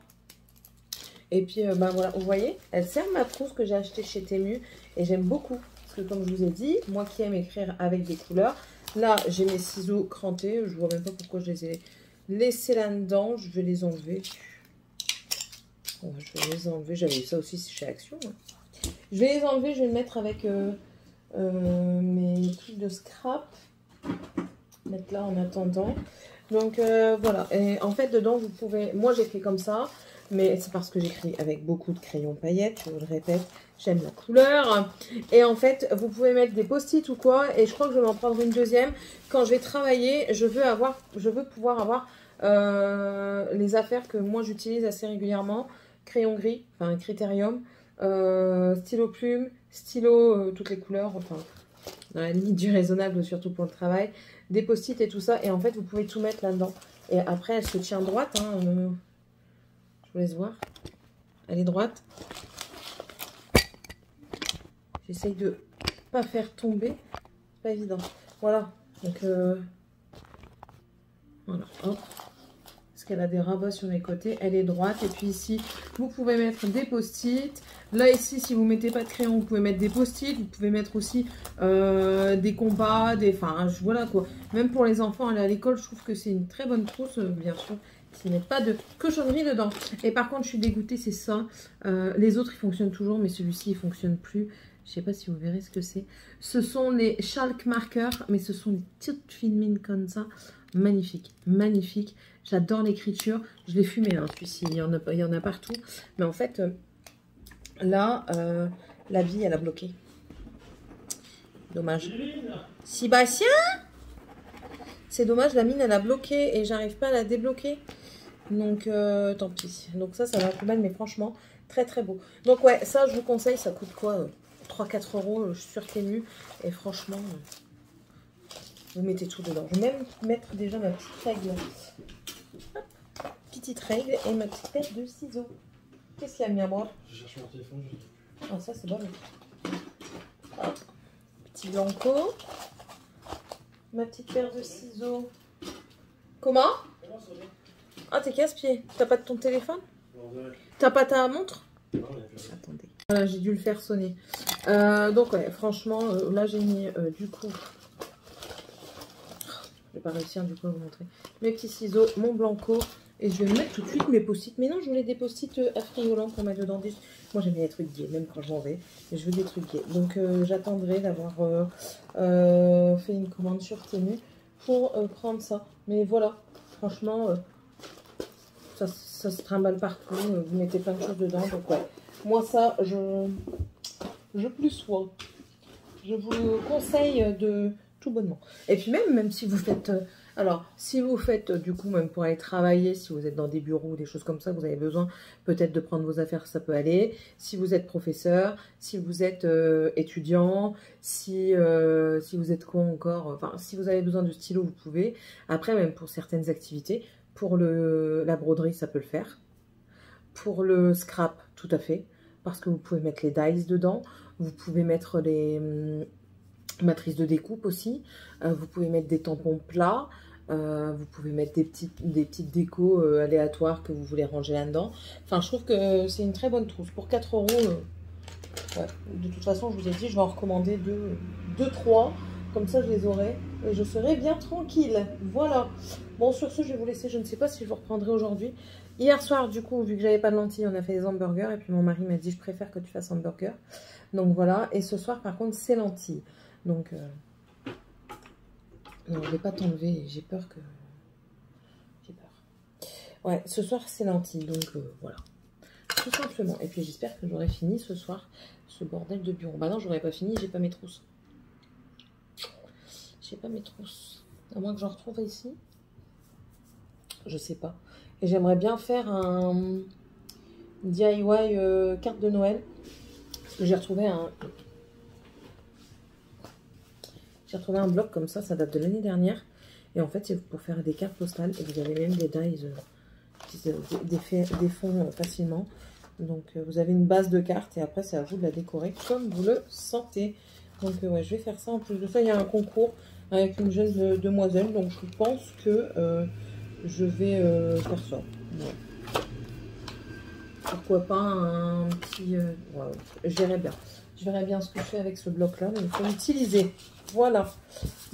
Et puis, voilà, vous voyez, elle sert ma trousse que j'ai achetée chez Temu. Et j'aime beaucoup. Parce que, comme je vous ai dit, moi qui aime écrire avec des couleurs, là, j'ai mes ciseaux crantés. Je vois même pas pourquoi je les ai laissés là-dedans. Je vais les enlever. Bon, je vais les enlever. J'avais eu ça aussi chez Action. Hein. Je vais les enlever. Je vais le mettre avec mes trucs de scrap. Mettre là en attendant. Donc, voilà. Et en fait, dedans, vous pouvez... Moi, j'ai fait comme ça. Mais c'est parce que j'écris avec beaucoup de crayons paillettes. Je vous le répète. J'aime la couleur. Et en fait, vous pouvez mettre des post-it ou quoi. Et je crois que je vais m'en prendre une deuxième. Quand je vais travailler, je veux pouvoir avoir les affaires que moi j'utilise assez régulièrement. Crayon gris, enfin Critérium, stylo plume, stylo toutes les couleurs, enfin dans la limite du raisonnable, surtout pour le travail. Des post-it et tout ça. Et en fait, vous pouvez tout mettre là-dedans. Et après, elle se tient droite. Hein, je vous laisse voir. Elle est droite. J'essaye de pas faire tomber. C'est pas évident. Voilà. Donc, voilà. Hop. Parce qu'elle a des rabats sur les côtés. Elle est droite. Et puis ici, vous pouvez mettre des post-it. Là, ici, si vous mettez pas de crayon, vous pouvez mettre des post-it. Vous pouvez mettre aussi des compas. Enfin, voilà quoi. Même pour les enfants, aller à l'école, je trouve que c'est une très bonne trousse, bien sûr. S'il n'y a pas de cochonnerie dedans. Et par contre, je suis dégoûtée, c'est ça. Les autres, ils fonctionnent toujours, mais celui-ci, il ne fonctionne plus. Je ne sais pas si vous verrez ce que c'est. Ce sont les Chalk Markers, mais ce sont des petites fines mines comme ça. Magnifique, magnifique. J'adore l'écriture. Je l'ai fumé, hein, celui-ci. Il y en a partout. Mais en fait, là, la bille, elle a bloqué. Dommage. Sébastien, c'est dommage, la mine, elle a bloqué et j'arrive pas à la débloquer. Donc, tant pis. Donc ça va être mal, mais franchement, très très beau. Donc ouais, ça, je vous conseille. Ça coûte quoi 3-4 € sur Temu. Et franchement, Vous mettez tout dedans. Je vais même mettre déjà ma petite règle. Hop. Petite règle et ma petite paire de ciseaux. Qu'est-ce qu'il y a, mi amor? Je cherche mon téléphone. Ah, ça, c'est bon. Hop. Petit blanco. Ma petite paire de ciseaux. Comment? Ah, t'es casse-pied. T'as pas de ton téléphone? T'as pas ta montre? Non, attendez. Voilà, j'ai dû le faire sonner. Donc, ouais, franchement, là, j'ai mis du coup. Je vais pas réussir du coup à vous montrer. Mes petits ciseaux, mon blanco. Et je vais mettre tout de suite mes post-it. Mais non, je voulais des post-it affriolants pour mettre dedans. Moi, j'aime bien les trucs gays, même quand j'en vais. Mais je veux des trucs gays. Donc, j'attendrai d'avoir fait une commande sur Temu pour prendre ça. Mais voilà, franchement, ça se trimballe partout. Vous mettez plein de choses dedans. Donc, ouais. Moi, ça, je plus sois. Je vous conseille de tout bonnement. Et puis même si vous faites... alors, si vous faites, du coup, même pour aller travailler, si vous êtes dans des bureaux ou des choses comme ça, vous avez besoin peut-être de prendre vos affaires, ça peut aller. Si vous êtes professeur, si vous êtes étudiant, si vous êtes quoi encore, enfin, si vous avez besoin de stylo, vous pouvez. Après, même pour certaines activités, pour la broderie, ça peut le faire. Pour le scrap, tout à fait, parce que vous pouvez mettre les dies dedans, vous pouvez mettre les matrices de découpe aussi, vous pouvez mettre des tampons plats, vous pouvez mettre des petites décos aléatoires que vous voulez ranger là-dedans. Enfin, je trouve que c'est une très bonne trousse. Pour 4 €, ouais. De toute façon, je vous ai dit, je vais en recommander 2-3. Comme ça, je les aurai et je serai bien tranquille. Voilà. Bon, sur ce, je vais vous laisser. Je ne sais pas si je vous reprendrai aujourd'hui. Hier soir, du coup, vu que j'avais pas de lentilles, on a fait des hamburgers. Et puis, mon mari m'a dit, je préfère que tu fasses hamburger. Donc, voilà. Et ce soir, par contre, c'est lentilles. Donc, non, je vais pas t'enlever. J'ai peur que... J'ai peur. Ouais, ce soir, c'est lentilles. Donc, voilà. Tout simplement. Et puis, j'espère que j'aurai fini ce soir ce bordel de bureau. Bah non, j'aurais pas fini. J'ai pas mes trousses. J'ai pas mes trousses. À moins que j'en retrouve ici. Je sais pas. Et j'aimerais bien faire un DIY carte de Noël. Parce que j'ai retrouvé un bloc comme ça date de l'année dernière. Et en fait, c'est pour faire des cartes postales. Et vous avez même des dies qui défont facilement. Donc, vous avez une base de cartes. Et après, c'est à vous de la décorer comme vous le sentez. Donc, ouais, je vais faire ça. En plus de ça, il y a un concours avec une jeune demoiselle. Donc, je pense que je vais faire ça. Ouais. Pourquoi pas un petit... ouais, je verrai bien. Je verrai bien ce que je fais avec ce bloc-là. Mais il faut l'utiliser. Voilà.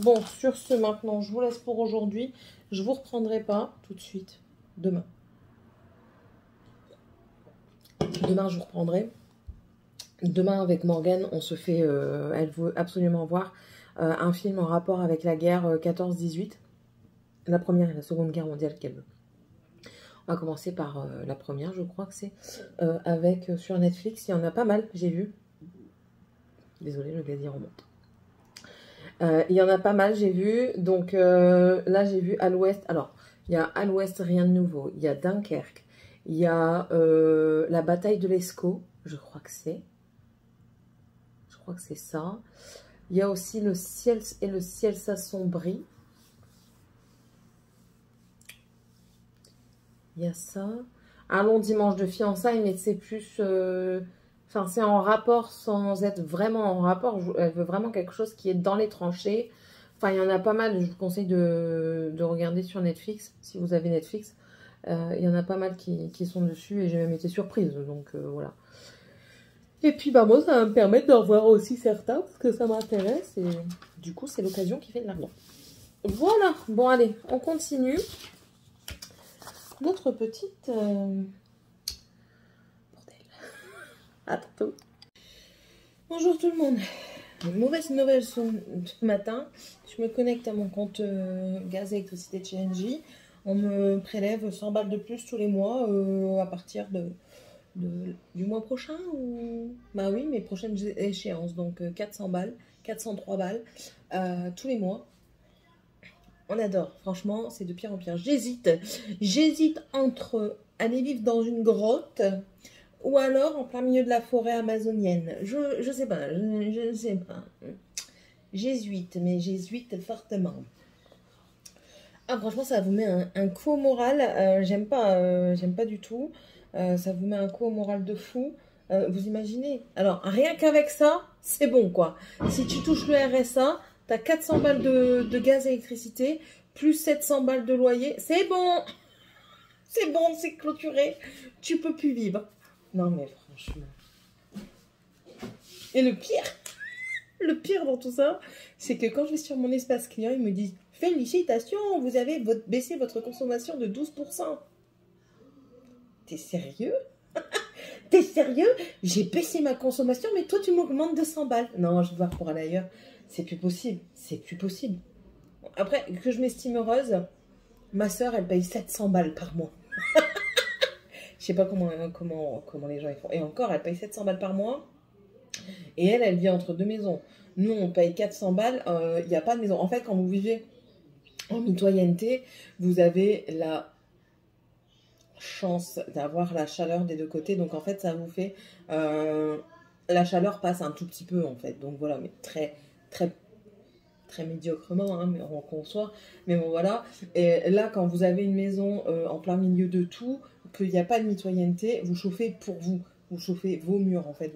Bon, sur ce, maintenant, je vous laisse pour aujourd'hui. Je vous reprendrai pas tout de suite. Demain. Demain, je vous reprendrai. Demain, avec Morgane, on se fait... elle veut absolument voir un film en rapport avec la guerre 14-18. La première et la seconde guerre mondiale qu'elle veut. On va commencer par la première, je crois que c'est avec sur Netflix. Il y en a pas mal, j'ai vu. Désolée, le gasier remonte. Il y en a pas mal, j'ai vu. Donc là, j'ai vu À l'Ouest. Alors, il y a À l'Ouest, rien de nouveau. Il y a Dunkerque. Il y a la bataille de l'Escaut. Je crois que c'est. Je crois que c'est ça. Il y a aussi Le ciel et le ciel s'assombrit. Il y a ça. Un long dimanche de fiançailles, mais c'est plus... Enfin, c'est en rapport sans être vraiment en rapport. Elle veut vraiment quelque chose qui est dans les tranchées. Enfin, il y en a pas mal. Je vous conseille de regarder sur Netflix, si vous avez Netflix. Il y en a pas mal qui sont dessus et j'ai même été surprise. Donc, voilà. Et puis, bah, moi, ça va me permettre d'en revoir aussi certains parce que ça m'intéresse. Et du coup, c'est l'occasion qui fait de l'argent. Voilà. Bon, allez, on continue. Notre petite... Bordel. À tantôt. Bonjour tout le monde. Mauvaise nouvelle ce matin. Je me connecte à mon compte gaz et électricité de chez Engie. On me prélève 100 balles de plus tous les mois à partir du mois prochain ou... Bah oui, mes prochaines échéances. Donc 400 balles, 403 balles tous les mois. On adore, franchement, c'est de pire en pire. J'hésite entre aller vivre dans une grotte ou alors en plein milieu de la forêt amazonienne. Je sais pas, je sais pas. Jésuite, mais jésuite fortement. Ah, franchement, ça vous met un coup au moral. J'aime pas du tout. Ça vous met un coup au moral de fou. Vous imaginez? Alors, rien qu'avec ça, c'est bon, quoi. Si tu touches le RSA, t'as 400 balles de gaz et électricité, plus 700 balles de loyer. C'est bon! C'est bon, c'est clôturé. Tu peux plus vivre. Non, mais franchement. Et le pire dans tout ça, c'est que quand je vais sur mon espace client, ils me disent « Félicitations, vous avez baissé votre consommation de 12%. » T'es sérieux? T'es sérieux? J'ai baissé ma consommation, mais toi, tu m'augmentes de 100 balles. Non, je vais voir pour aller ailleurs. C'est plus possible. C'est plus possible. Après, que je m'estime heureuse, ma soeur, elle paye 700 balles par mois. Je sais pas comment les gens y font. Et encore, elle paye 700 balles par mois. Et elle vit entre deux maisons. Nous, on paye 400 balles. Il n'y a pas de maison. En fait, quand vous vivez en mitoyenneté, vous avez la chance d'avoir la chaleur des deux côtés. Donc, en fait, ça vous fait... la chaleur passe un tout petit peu, en fait. Donc, voilà, mais très, très, très médiocrement, hein, mais on conçoit. Mais bon, voilà. Et là, quand vous avez une maison en plein milieu de tout, qu'il n'y a pas de mitoyenneté, vous chauffez pour vous. Vous chauffez vos murs, en fait.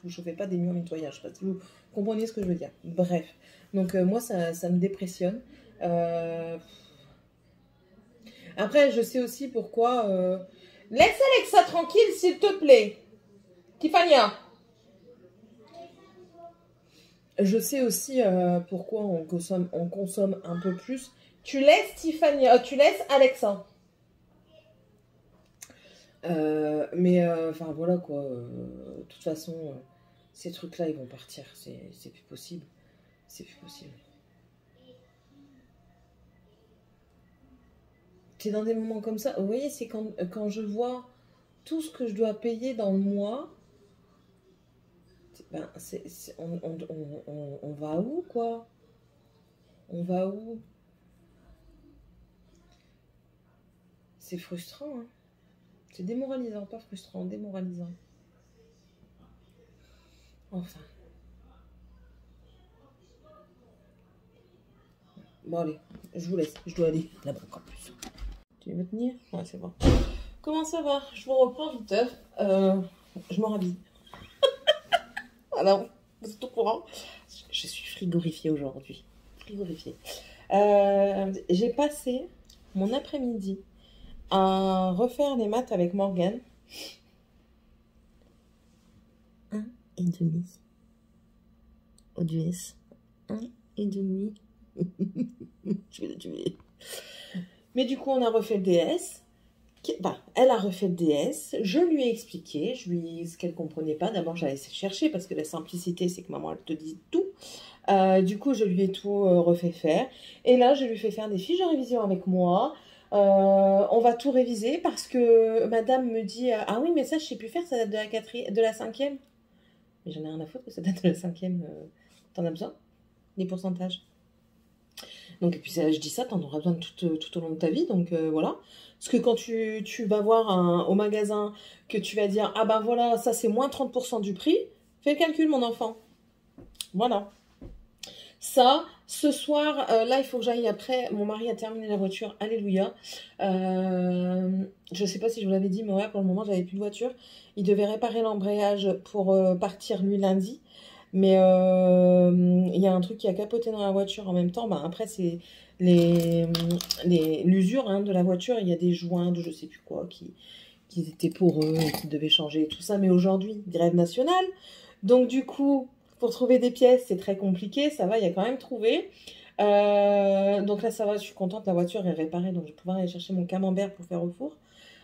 Vous chauffez pas des murs mitoyens. Je sais pas si vous comprenez ce que je veux dire. Bref. Donc, moi, ça me dépressionne. Après, je sais aussi pourquoi... Laisse Alexa tranquille, s'il te plaît. Tiffania. Je sais aussi pourquoi on consomme un peu plus. Tu laisses Tiffania, tu laisses Alexa. Enfin voilà quoi. De toute façon, ces trucs-là, ils vont partir. C'est plus possible. C'est plus possible. C'est dans des moments comme ça. Vous voyez, c'est quand je vois tout ce que je dois payer dans le mois. Ben, on va où, quoi? On va où? C'est frustrant, hein. C'est démoralisant, pas frustrant, démoralisant. Enfin. Bon, allez, je vous laisse. Je dois aller là-bas encore plus. Tu veux tenir? Ouais, c'est bon. Comment ça va? Je vous reprends vite. Je me rhabille. Voilà, vous êtes au courant. Je suis frigorifiée aujourd'hui. Frigorifiée. J'ai passé mon après-midi à refaire les maths avec Morgane. 1,5. Au US. 1,5. Je vais le tuer. Mais du coup, on a refait le DS. Elle a refait le DS. Je lui ai expliqué ce qu'elle ne comprenait pas. D'abord, j'allais chercher parce que la simplicité, c'est que maman, elle te dit tout. Du coup, je lui ai tout refait faire. Et là, je lui fais faire des fiches de révision avec moi. On va tout réviser parce que madame me dit ah oui, mais ça, je ne sais plus faire, ça date de la 5e. Mais j'en ai rien à foutre que ça date de la 5e. T'en as besoin? Les pourcentages. Donc, et puis je dis ça, t'en auras besoin tout au long de ta vie, donc voilà. Parce que quand tu vas voir au magasin, que tu vas dire, ah ben voilà, ça c'est moins 30% du prix, fais le calcul mon enfant. Voilà. Ça, ce soir, là il faut que j'aille après, mon mari a terminé la voiture, alléluia. Je sais pas si je vous l'avais dit, mais ouais, pour le moment j'avais plus de voiture. Il devait réparer l'embrayage pour partir lui lundi. Mais il y a un truc qui a capoté dans la voiture en même temps. Ben, après, c'est l'usure hein, de la voiture. Il y a des joints de je sais plus quoi qui étaient poreux et qui devaient changer et tout ça. Mais aujourd'hui, grève nationale. Donc du coup, pour trouver des pièces, c'est très compliqué. Ça va, il y a quand même trouvé. Donc là, ça va, je suis contente. La voiture est réparée. Donc je vais pouvoir aller chercher mon camembert pour faire au four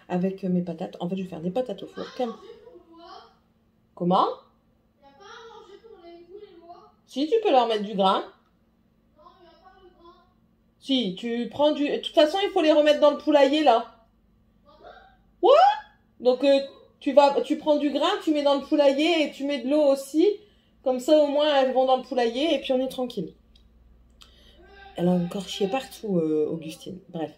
avec mes patates. En fait, je vais faire des patates au four. Comment ? Si, tu peux leur mettre du grain. Non, il n'y a pas de grain. Si, tu prends du... De toute façon, il faut les remettre dans le poulailler, là. Ouais. Donc, tu prends du grain, tu mets dans le poulailler et tu mets de l'eau aussi. Comme ça, au moins, elles vont dans le poulailler et puis on est tranquille. Elle a encore chié partout, Augustine. Bref.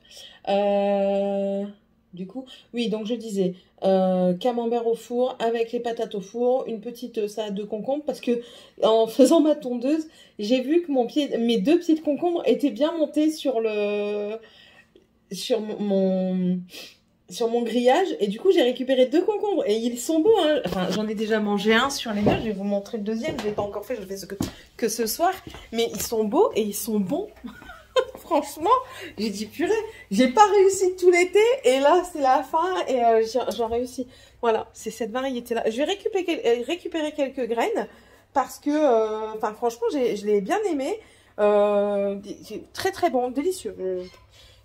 Du coup, oui, donc je disais camembert au four avec les patates au four, une petite salade de concombre parce que en faisant ma tondeuse, j'ai vu que mes deux petites concombres étaient bien montés sur mon grillage et du coup j'ai récupéré deux concombres et ils sont beaux, hein. Enfin, j'en ai déjà mangé un sur les murs, je vais vous montrer le deuxième, je l'ai pas encore fait, je le fais que ce soir, mais ils sont beaux et ils sont bons. Franchement, j'ai dit purée, j'ai pas réussi tout l'été et là c'est la fin et j'ai réussi. Voilà, c'est cette variété là. Je vais récupérer quelques graines parce que, enfin franchement, je l'ai bien aimé. Très très bon, délicieux.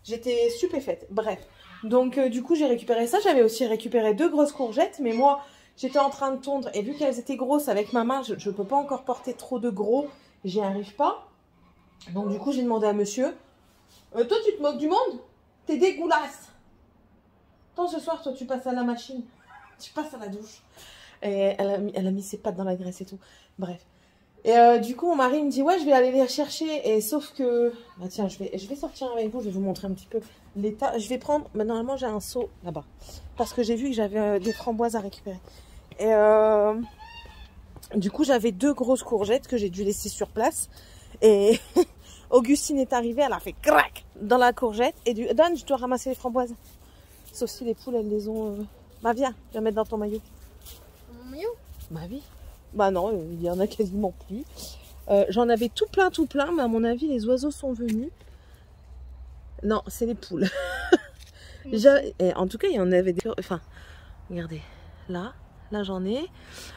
J'étais stupéfaite. Bref, donc du coup j'ai récupéré ça. J'avais aussi récupéré deux grosses courgettes, mais moi j'étais en train de tondre et vu qu'elles étaient grosses avec ma main, je peux pas encore porter trop de gros, j'y arrive pas. Donc du coup j'ai demandé à monsieur. Toi, tu te moques du monde? T'es dégueulasse. Tant ce soir, toi, tu passes à la machine. Tu passes à la douche. Et elle a mis ses pattes dans la graisse et tout. Bref. Et du coup, mon mari me dit, ouais, je vais aller les chercher. Et sauf que... Bah tiens, je vais sortir avec vous. Je vais vous montrer un petit peu l'état. Je vais prendre... Bah, normalement, j'ai un seau là-bas. Parce que j'ai vu que j'avais des framboises à récupérer. Et du coup, j'avais deux grosses courgettes que j'ai dû laisser sur place. Et... Augustine est arrivée, elle a fait crac dans la courgette. Et Dan, je dois ramasser les framboises. Sauf si les poules, elles les ont... Bah viens, je vais mettre dans ton maillot. Mon maillot? Bah oui. Bah non, il y en a quasiment plus. J'en avais tout plein, mais à mon avis, les oiseaux sont venus. Non, c'est les poules. Et en tout cas, il y en avait des... Enfin, regardez, là j'en ai.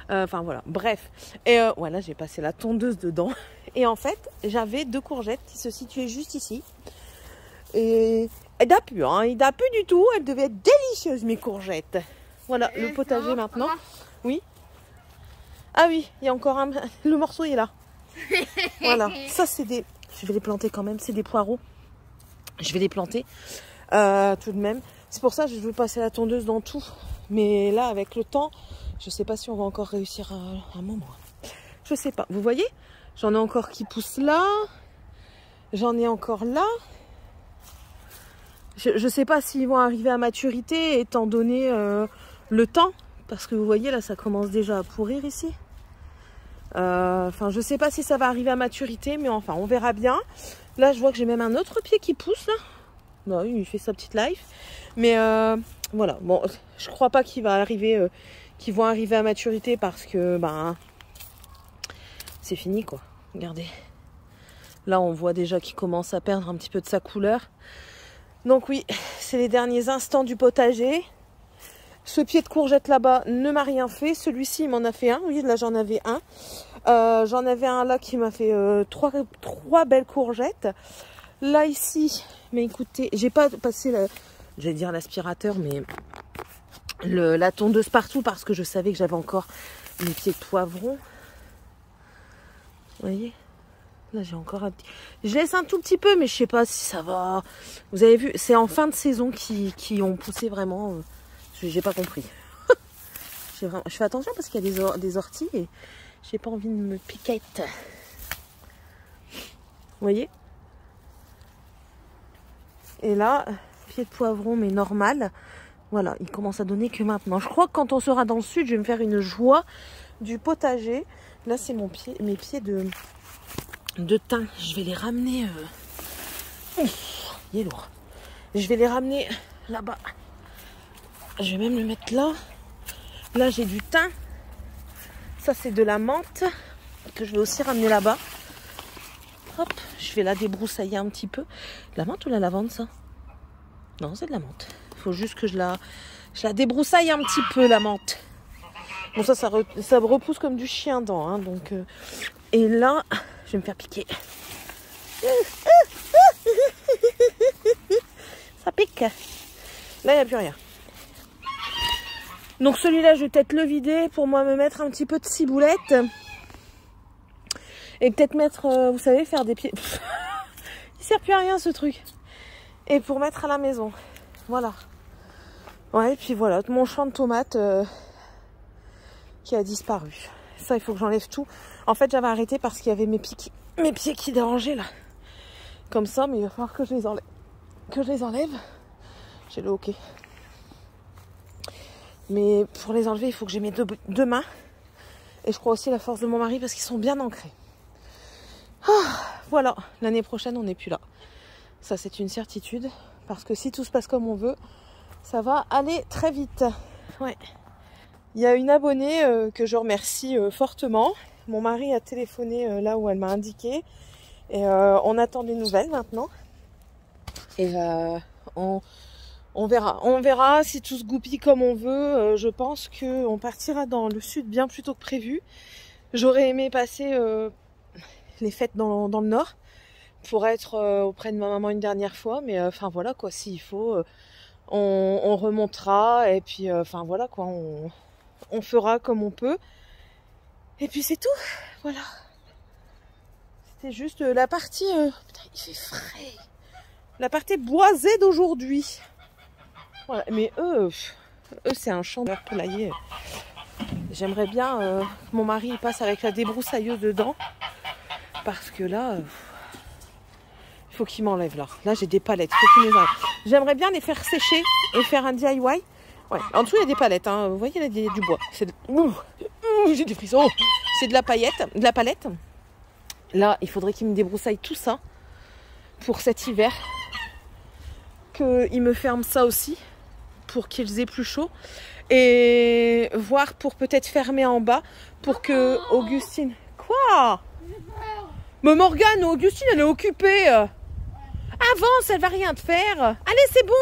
Enfin voilà, bref. Et voilà, j'ai passé la tondeuse dedans. Et en fait, j'avais deux courgettes qui se situaient juste ici. Et elles datent plus, hein. Ils datent plus du tout. Elles devaient être délicieuses, mes courgettes. Voilà, le potager maintenant. Oui. Ah oui, il y a encore un... Le morceau il est là. Voilà, ça c'est des... Je vais les planter quand même, c'est des poireaux. Je vais les planter tout de même. C'est pour ça que je veux passer la tondeuse dans tout. Mais là, avec le temps, je sais pas si on va encore réussir à un moment. Je sais pas. Vous voyez, j'en ai encore qui poussent là. J'en ai encore là. Je sais pas s'ils vont arriver à maturité étant donné le temps. Parce que vous voyez, là, ça commence déjà à pourrir ici. Enfin, je sais pas si ça va arriver à maturité, mais enfin, on verra bien. Là, je vois que j'ai même un autre pied qui pousse, là. Bah oui, il fait sa petite life. Mais voilà, bon, je crois pas qu'ils vont arriver à maturité parce que, ben, c'est fini, quoi. Regardez. Là, on voit déjà qu'il commence à perdre un petit peu de sa couleur. Donc oui, c'est les derniers instants du potager. Ce pied de courgette là-bas ne m'a rien fait. Celui-ci, il m'en a fait un. Oui, là, j'en avais un. J'en avais un là qui m'a fait trois belles courgettes. Là, ici, mais écoutez, j'ai pas passé, j'allais dire l'aspirateur, mais la tondeuse partout parce que je savais que j'avais encore mes pieds de poivron. Vous voyez? Là, j'ai encore un petit... Je laisse un tout petit peu, mais je sais pas si ça va. Vous avez vu, c'est en fin de saison qui ont poussé vraiment... J'ai pas compris. Je fais attention parce qu'il y a des orties et j'ai pas envie de me piquette. Vous voyez? Et là, pied de poivron mais normal. Voilà, il commence à donner que maintenant. Je crois que quand on sera dans le sud, je vais me faire une joie du potager. Là, c'est mes pieds de thym. Je vais les ramener... il est lourd. Je vais les ramener là-bas. Je vais même le mettre là. Là, j'ai du thym. Ça, c'est de la menthe que je vais aussi ramener là-bas. Hop, je vais la débroussailler un petit peu. La menthe ou la lavande, ça? Non, c'est de la menthe. Il faut juste que je la débroussaille un petit peu, la menthe. Bon, ça repousse comme du chien dent. Hein, donc, et là, je vais me faire piquer. Ça pique. Là, il n'y a plus rien. Donc celui-là, je vais peut-être le vider pour moi me mettre un petit peu de ciboulette. Et peut-être mettre, vous savez, faire des pieds... Il sert plus à rien ce truc. Et pour mettre à la maison. Voilà. Ouais, et puis voilà, mon champ de tomates qui a disparu. Ça, il faut que j'enlève tout. En fait, j'avais arrêté parce qu'il y avait mes pieds qui dérangeaient là. Comme ça, mais il va falloir que je les enlève. J'ai le hockey. Mais pour les enlever, il faut que j'ai mes deux mains. Et je crois aussi la force de mon mari parce qu'ils sont bien ancrés. Voilà, l'année prochaine, on n'est plus là. Ça, c'est une certitude. Parce que si tout se passe comme on veut, ça va aller très vite. Ouais. Il y a une abonnée que je remercie fortement. Mon mari a téléphoné là où elle m'a indiqué. Et on attend des nouvelles maintenant. Et on verra. On verra si tout se goupille comme on veut. Je pense qu'on partira dans le sud bien plus tôt que prévu. J'aurais aimé passer les fêtes dans le nord pour être auprès de ma maman une dernière fois. Mais enfin voilà quoi, s'il faut, on remontera. Et puis enfin voilà quoi, on fera comme on peut. Et puis c'est tout. Voilà. C'était juste la partie... Putain, il fait frais. La partie boisée d'aujourd'hui. Voilà. Mais eux c'est un champ de poulailler. J'aimerais bien que mon mari passe avec la débroussailleuse dedans. Parce que là, il faut qu'il m'enlève là. Là, j'ai des palettes. Faut qu'il les enlève. J'aimerais bien les faire sécher et faire un DIY. Ouais. En dessous, il y a des palettes. Hein. Vous voyez, il y a du bois. J'ai des frissons. C'est de la palette. Là, il faudrait qu'il me débroussaille tout ça pour cet hiver. Qu'il me ferme ça aussi pour qu'ils aient plus chaud. Et voir pour peut-être fermer en bas pour que Augustine... Quoi? Mais Morgane, Augustine, elle est occupée. Avance, elle va rien te faire. Allez, c'est bon.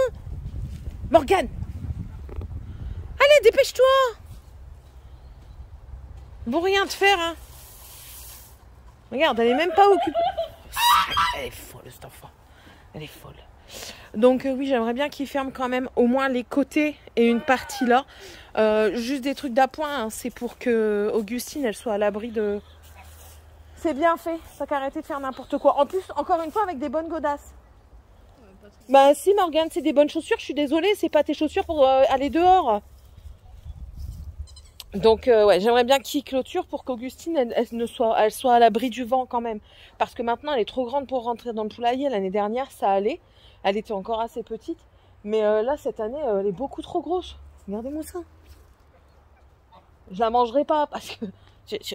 Morgane. Allez, dépêche-toi. Bon, rien te faire, hein. Regarde, elle est même pas occupée. Elle est folle, cette enfant. Elle est folle. Donc oui, j'aimerais bien qu'il ferme quand même au moins les côtés et une partie là. Juste des trucs d'appoint, hein. C'est pour que Augustine, elle soit à l'abri de... C'est bien fait, t'as qu'à arrêter de faire n'importe quoi. En plus, encore une fois, avec des bonnes godasses. Bah si Morgane, c'est des bonnes chaussures, je suis désolée, c'est pas tes chaussures pour aller dehors. Donc ouais, j'aimerais bien qu'il clôture pour qu'Augustine, elle soit à l'abri du vent quand même. Parce que maintenant, elle est trop grande pour rentrer dans le poulailler. L'année dernière, ça allait. Elle était encore assez petite. Mais là, cette année, elle est beaucoup trop grosse. Regardez-moi ça. Je la mangerai pas parce que...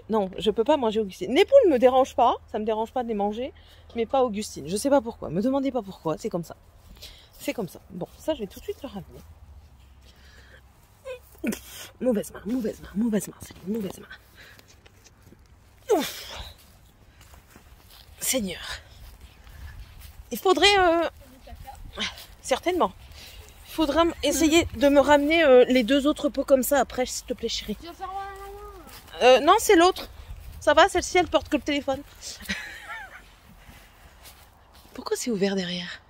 non, je peux pas manger Augustine. Les poules me dérangent pas. Ça me dérange pas de les manger. Mais pas Augustine. Je sais pas pourquoi. Me demandez pas pourquoi. C'est comme ça. C'est comme ça. Bon, ça, je vais tout de suite le ramener. Mauvaise main. C'est une mauvaise main. Ouf. Seigneur. Il faudrait... Certainement. Il faudra essayer de me ramener les deux autres pots comme ça après, s'il te plaît, chérie. Non, c'est l'autre. Ça va, celle-ci, elle porte que le téléphone. Pourquoi c'est ouvert derrière?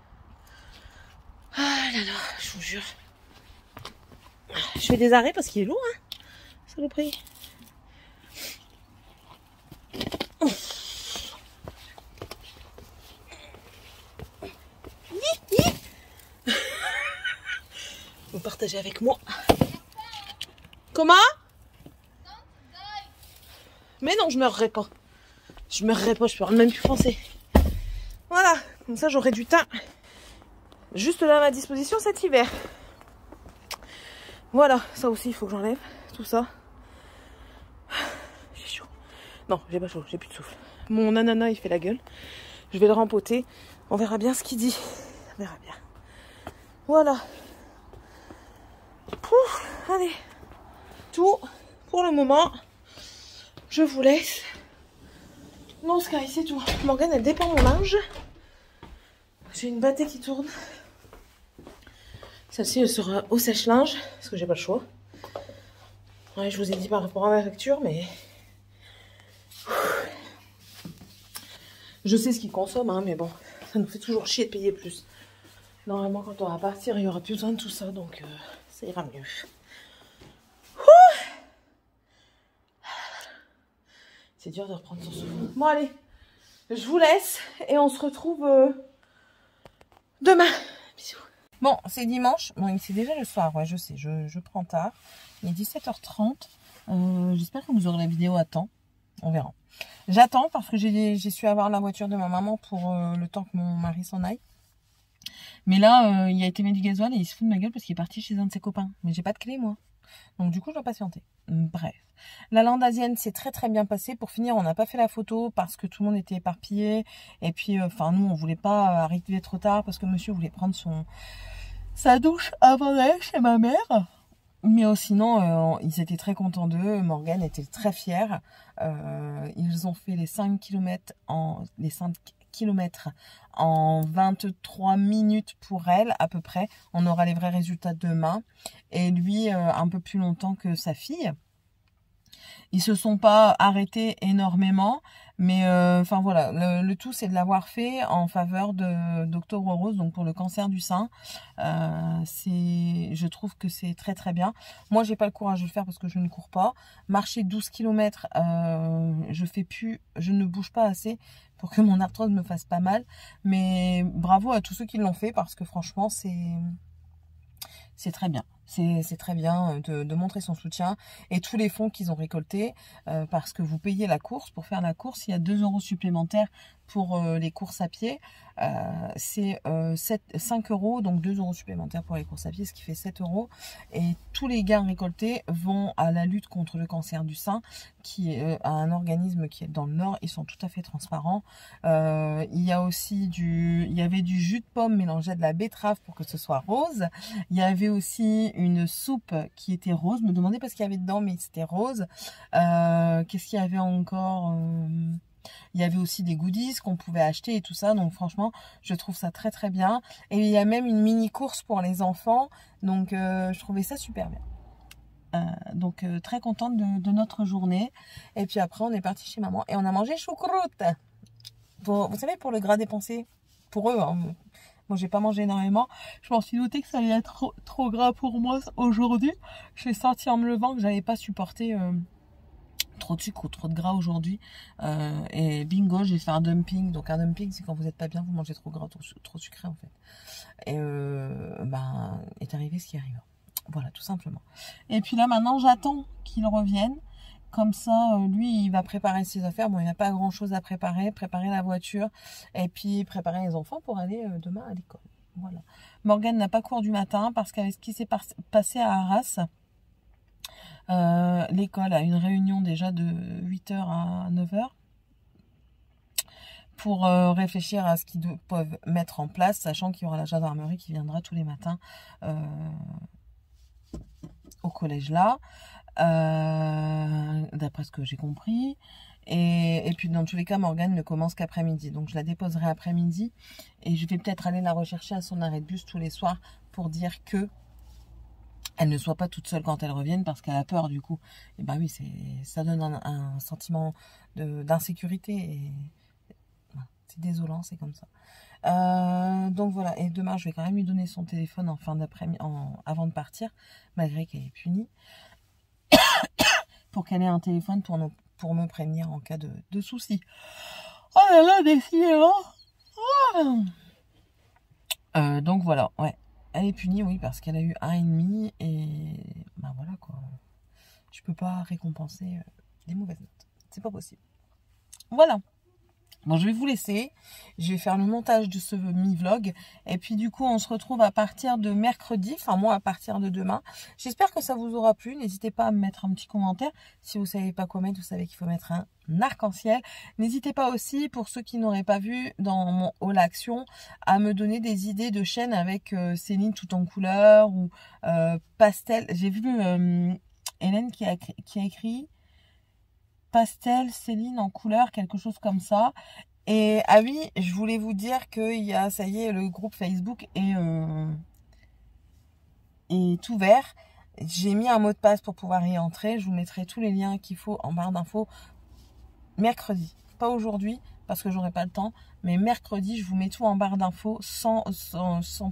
Ah là là, je vous jure. Je fais des arrêts parce qu'il est lourd, hein. Saloperie. Vous partagez avec moi. Comment? Mais non, je meurerai pas. Je parle même plus français. Voilà, comme ça j'aurai du temps. Juste là à ma disposition cet hiver. Voilà, ça aussi il faut que j'enlève tout ça. J'ai chaud. Non, j'ai pas chaud, j'ai plus de souffle. Mon ananas il fait la gueule. Je vais le rempoter. On verra bien ce qu'il dit. On verra bien. Voilà. Pouf, allez. Tout pour le moment. Je vous laisse. Non, Sky, c'est tout. Morgane, elle dépend mon linge. J'ai une battée qui tourne. Celle-ci, elle sera au sèche-linge, parce que j'ai pas le choix. Ouais, je vous ai dit par rapport à ma facture, mais... Je sais ce qu'ils consomment, hein, mais bon, ça nous fait toujours chier de payer plus. Normalement, quand on va partir, il n'y aura plus besoin de tout ça, donc ça ira mieux. C'est dur de reprendre son souffle. Bon, allez, je vous laisse et on se retrouve demain. Bisous. Bon, c'est dimanche. Bon, c'est déjà le soir, ouais, je sais, je prends tard. Il est 17h30. J'espère que vous aurez la vidéo à temps. On verra. J'attends parce que j'ai su avoir la voiture de ma maman pour le temps que mon mari s'en aille. Mais là, il a été mis du gasoil et il se fout de ma gueule parce qu'il est parti chez un de ses copains. Mais j'ai pas de clé, moi. Donc du coup, je dois patienter. Bref. La Landasienne s'est très très bien passée. Pour finir, on n'a pas fait la photo parce que tout le monde était éparpillé. Et puis, enfin, nous, on voulait pas arriver trop tard parce que monsieur voulait prendre sa douche avant d'aller chez ma mère. Mais sinon, ils étaient très contents d'eux. Morgane était très fière. Ils ont fait les 5 km en 23 minutes pour elle, à peu près. On aura les vrais résultats demain. Et lui, un peu plus longtemps que sa fille. Ils se sont pas arrêtés énormément, mais enfin voilà, le tout c'est de l'avoir fait en faveur d'Octobre Rose, donc pour le cancer du sein. Je trouve que c'est très très bien. Moi j'ai pas le courage de le faire parce que je ne cours pas. Marcher 12 km, je ne bouge pas assez pour que mon arthrose me fasse pas mal. Mais bravo à tous ceux qui l'ont fait parce que franchement c'est très bien. C'est très bien de montrer son soutien et tous les fonds qu'ils ont récoltés parce que vous payez la course. Pour faire la course, il y a 2 € supplémentaires pour les courses à pied. C'est 5 €, donc 2 € supplémentaires pour les courses à pied, ce qui fait 7 €. Et tous les gains récoltés vont à la lutte contre le cancer du sein, qui est un organisme qui est dans le Nord. Ils sont tout à fait transparents. Il y avait du jus de pomme mélangé à de la betterave pour que ce soit rose. Il y avait aussi une soupe qui était rose. Me demandez pas ce qu'il y avait dedans, mais c'était rose. Qu'est-ce qu'il y avait encore il y avait aussi des goodies qu'on pouvait acheter et tout ça. Donc franchement, je trouve ça très très bien. Et il y a même une mini course pour les enfants. Donc je trouvais ça super bien. Donc très contente de notre journée. Et puis après, on est parti chez maman et on a mangé choucroute. Vous savez, pour le gras dépensé. Pour eux, hein. Moi, j'ai pas mangé énormément. Je m'en suis doutée que ça allait être trop gras pour moi aujourd'hui. J'ai senti en me levant que j'avais pas supporté trop de sucre ou trop de gras aujourd'hui. Et bingo, j'ai fait un dumping. Donc un dumping, c'est quand vous n'êtes pas bien, vous mangez trop gras, trop sucré en fait. Et est arrivé ce qui arrive. Voilà, tout simplement. Et puis là, maintenant, j'attends qu'il revienne. Comme ça, lui, il va préparer ses affaires. Bon, il n'y a pas grand-chose à préparer. Préparer la voiture et puis préparer les enfants pour aller demain à l'école. Voilà. Morgane n'a pas cours du matin parce qu'avec ce qui s'est passé à Arras, l'école a une réunion déjà de 8 h à 9 h pour réfléchir à ce qu'ils peuvent mettre en place, sachant qu'il y aura la gendarmerie qui viendra tous les matins au collège là. D'après ce que j'ai compris. Et puis dans tous les cas, Morgane ne commence qu'après-midi. Donc je la déposerai après-midi. Et je vais peut-être aller la rechercher à son arrêt de bus tous les soirs pour dire que elle ne soit pas toute seule quand elle revienne parce qu'elle a peur du coup. Et bah oui, ça donne un sentiment d'insécurité. Et c'est désolant, c'est comme ça. Donc voilà, et demain je vais quand même lui donner son téléphone en fin d'après-midi, avant de partir, malgré qu'elle est punie. Pour qu'elle ait un téléphone pour me prévenir en cas de soucis. Oh là là, décidément. Donc voilà, ouais. Elle est punie, oui, parce qu'elle a eu 1,5 et ben voilà quoi. Je peux pas récompenser des mauvaises notes. C'est pas possible. Voilà. Bon, je vais vous laisser. Je vais faire le montage de ce mi-vlog. Et puis, du coup, on se retrouve à partir de mercredi. Enfin, moi, à partir de demain. J'espère que ça vous aura plu. N'hésitez pas à me mettre un petit commentaire. Si vous savez pas quoi mettre, vous savez qu'il faut mettre un arc-en-ciel. N'hésitez pas aussi, pour ceux qui n'auraient pas vu dans mon haul action, à me donner des idées de chaînes avec Céline tout en couleur ou pastel. J'ai vu Hélène qui a écrit pastel, Céline en couleur, quelque chose comme ça. Et ah oui, je voulais vous dire qu'il y a, ça y est, le groupe Facebook est ouvert. J'ai mis un mot de passe pour pouvoir y entrer. Je vous mettrai tous les liens qu'il faut en barre d'infos mercredi. Pas aujourd'hui parce que j'aurai pas le temps, mais mercredi, je vous mets tout en barre d'infos sans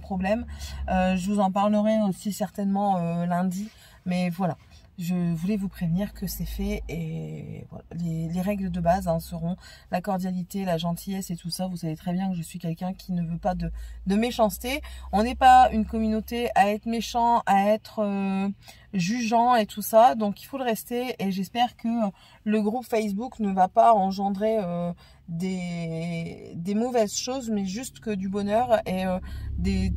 problème. Je vous en parlerai aussi certainement lundi, mais voilà. Je voulais vous prévenir que c'est fait et voilà. Les règles de base seront la cordialité, la gentillesse et tout ça. Vous savez très bien que je suis quelqu'un qui ne veut pas de méchanceté. On n'est pas une communauté à être méchant, à être jugeant et tout ça. Donc il faut le rester et j'espère que le groupe Facebook ne va pas engendrer des mauvaises choses, mais juste que du bonheur et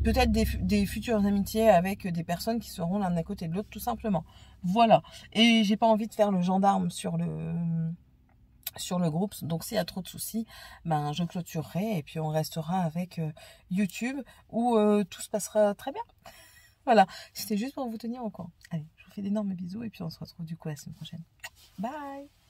peut-être des futures amitiés avec des personnes qui seront l'un à côté de l'autre tout simplement. Voilà. Et j'ai pas envie de faire le gendarme sur le groupe, donc s'il y a trop de soucis, ben je clôturerai et puis on restera avec YouTube où tout se passera très bien. Voilà, c'était juste pour vous tenir au courant. Allez, je vous fais d'énormes bisous et puis on se retrouve du coup la semaine prochaine. Bye!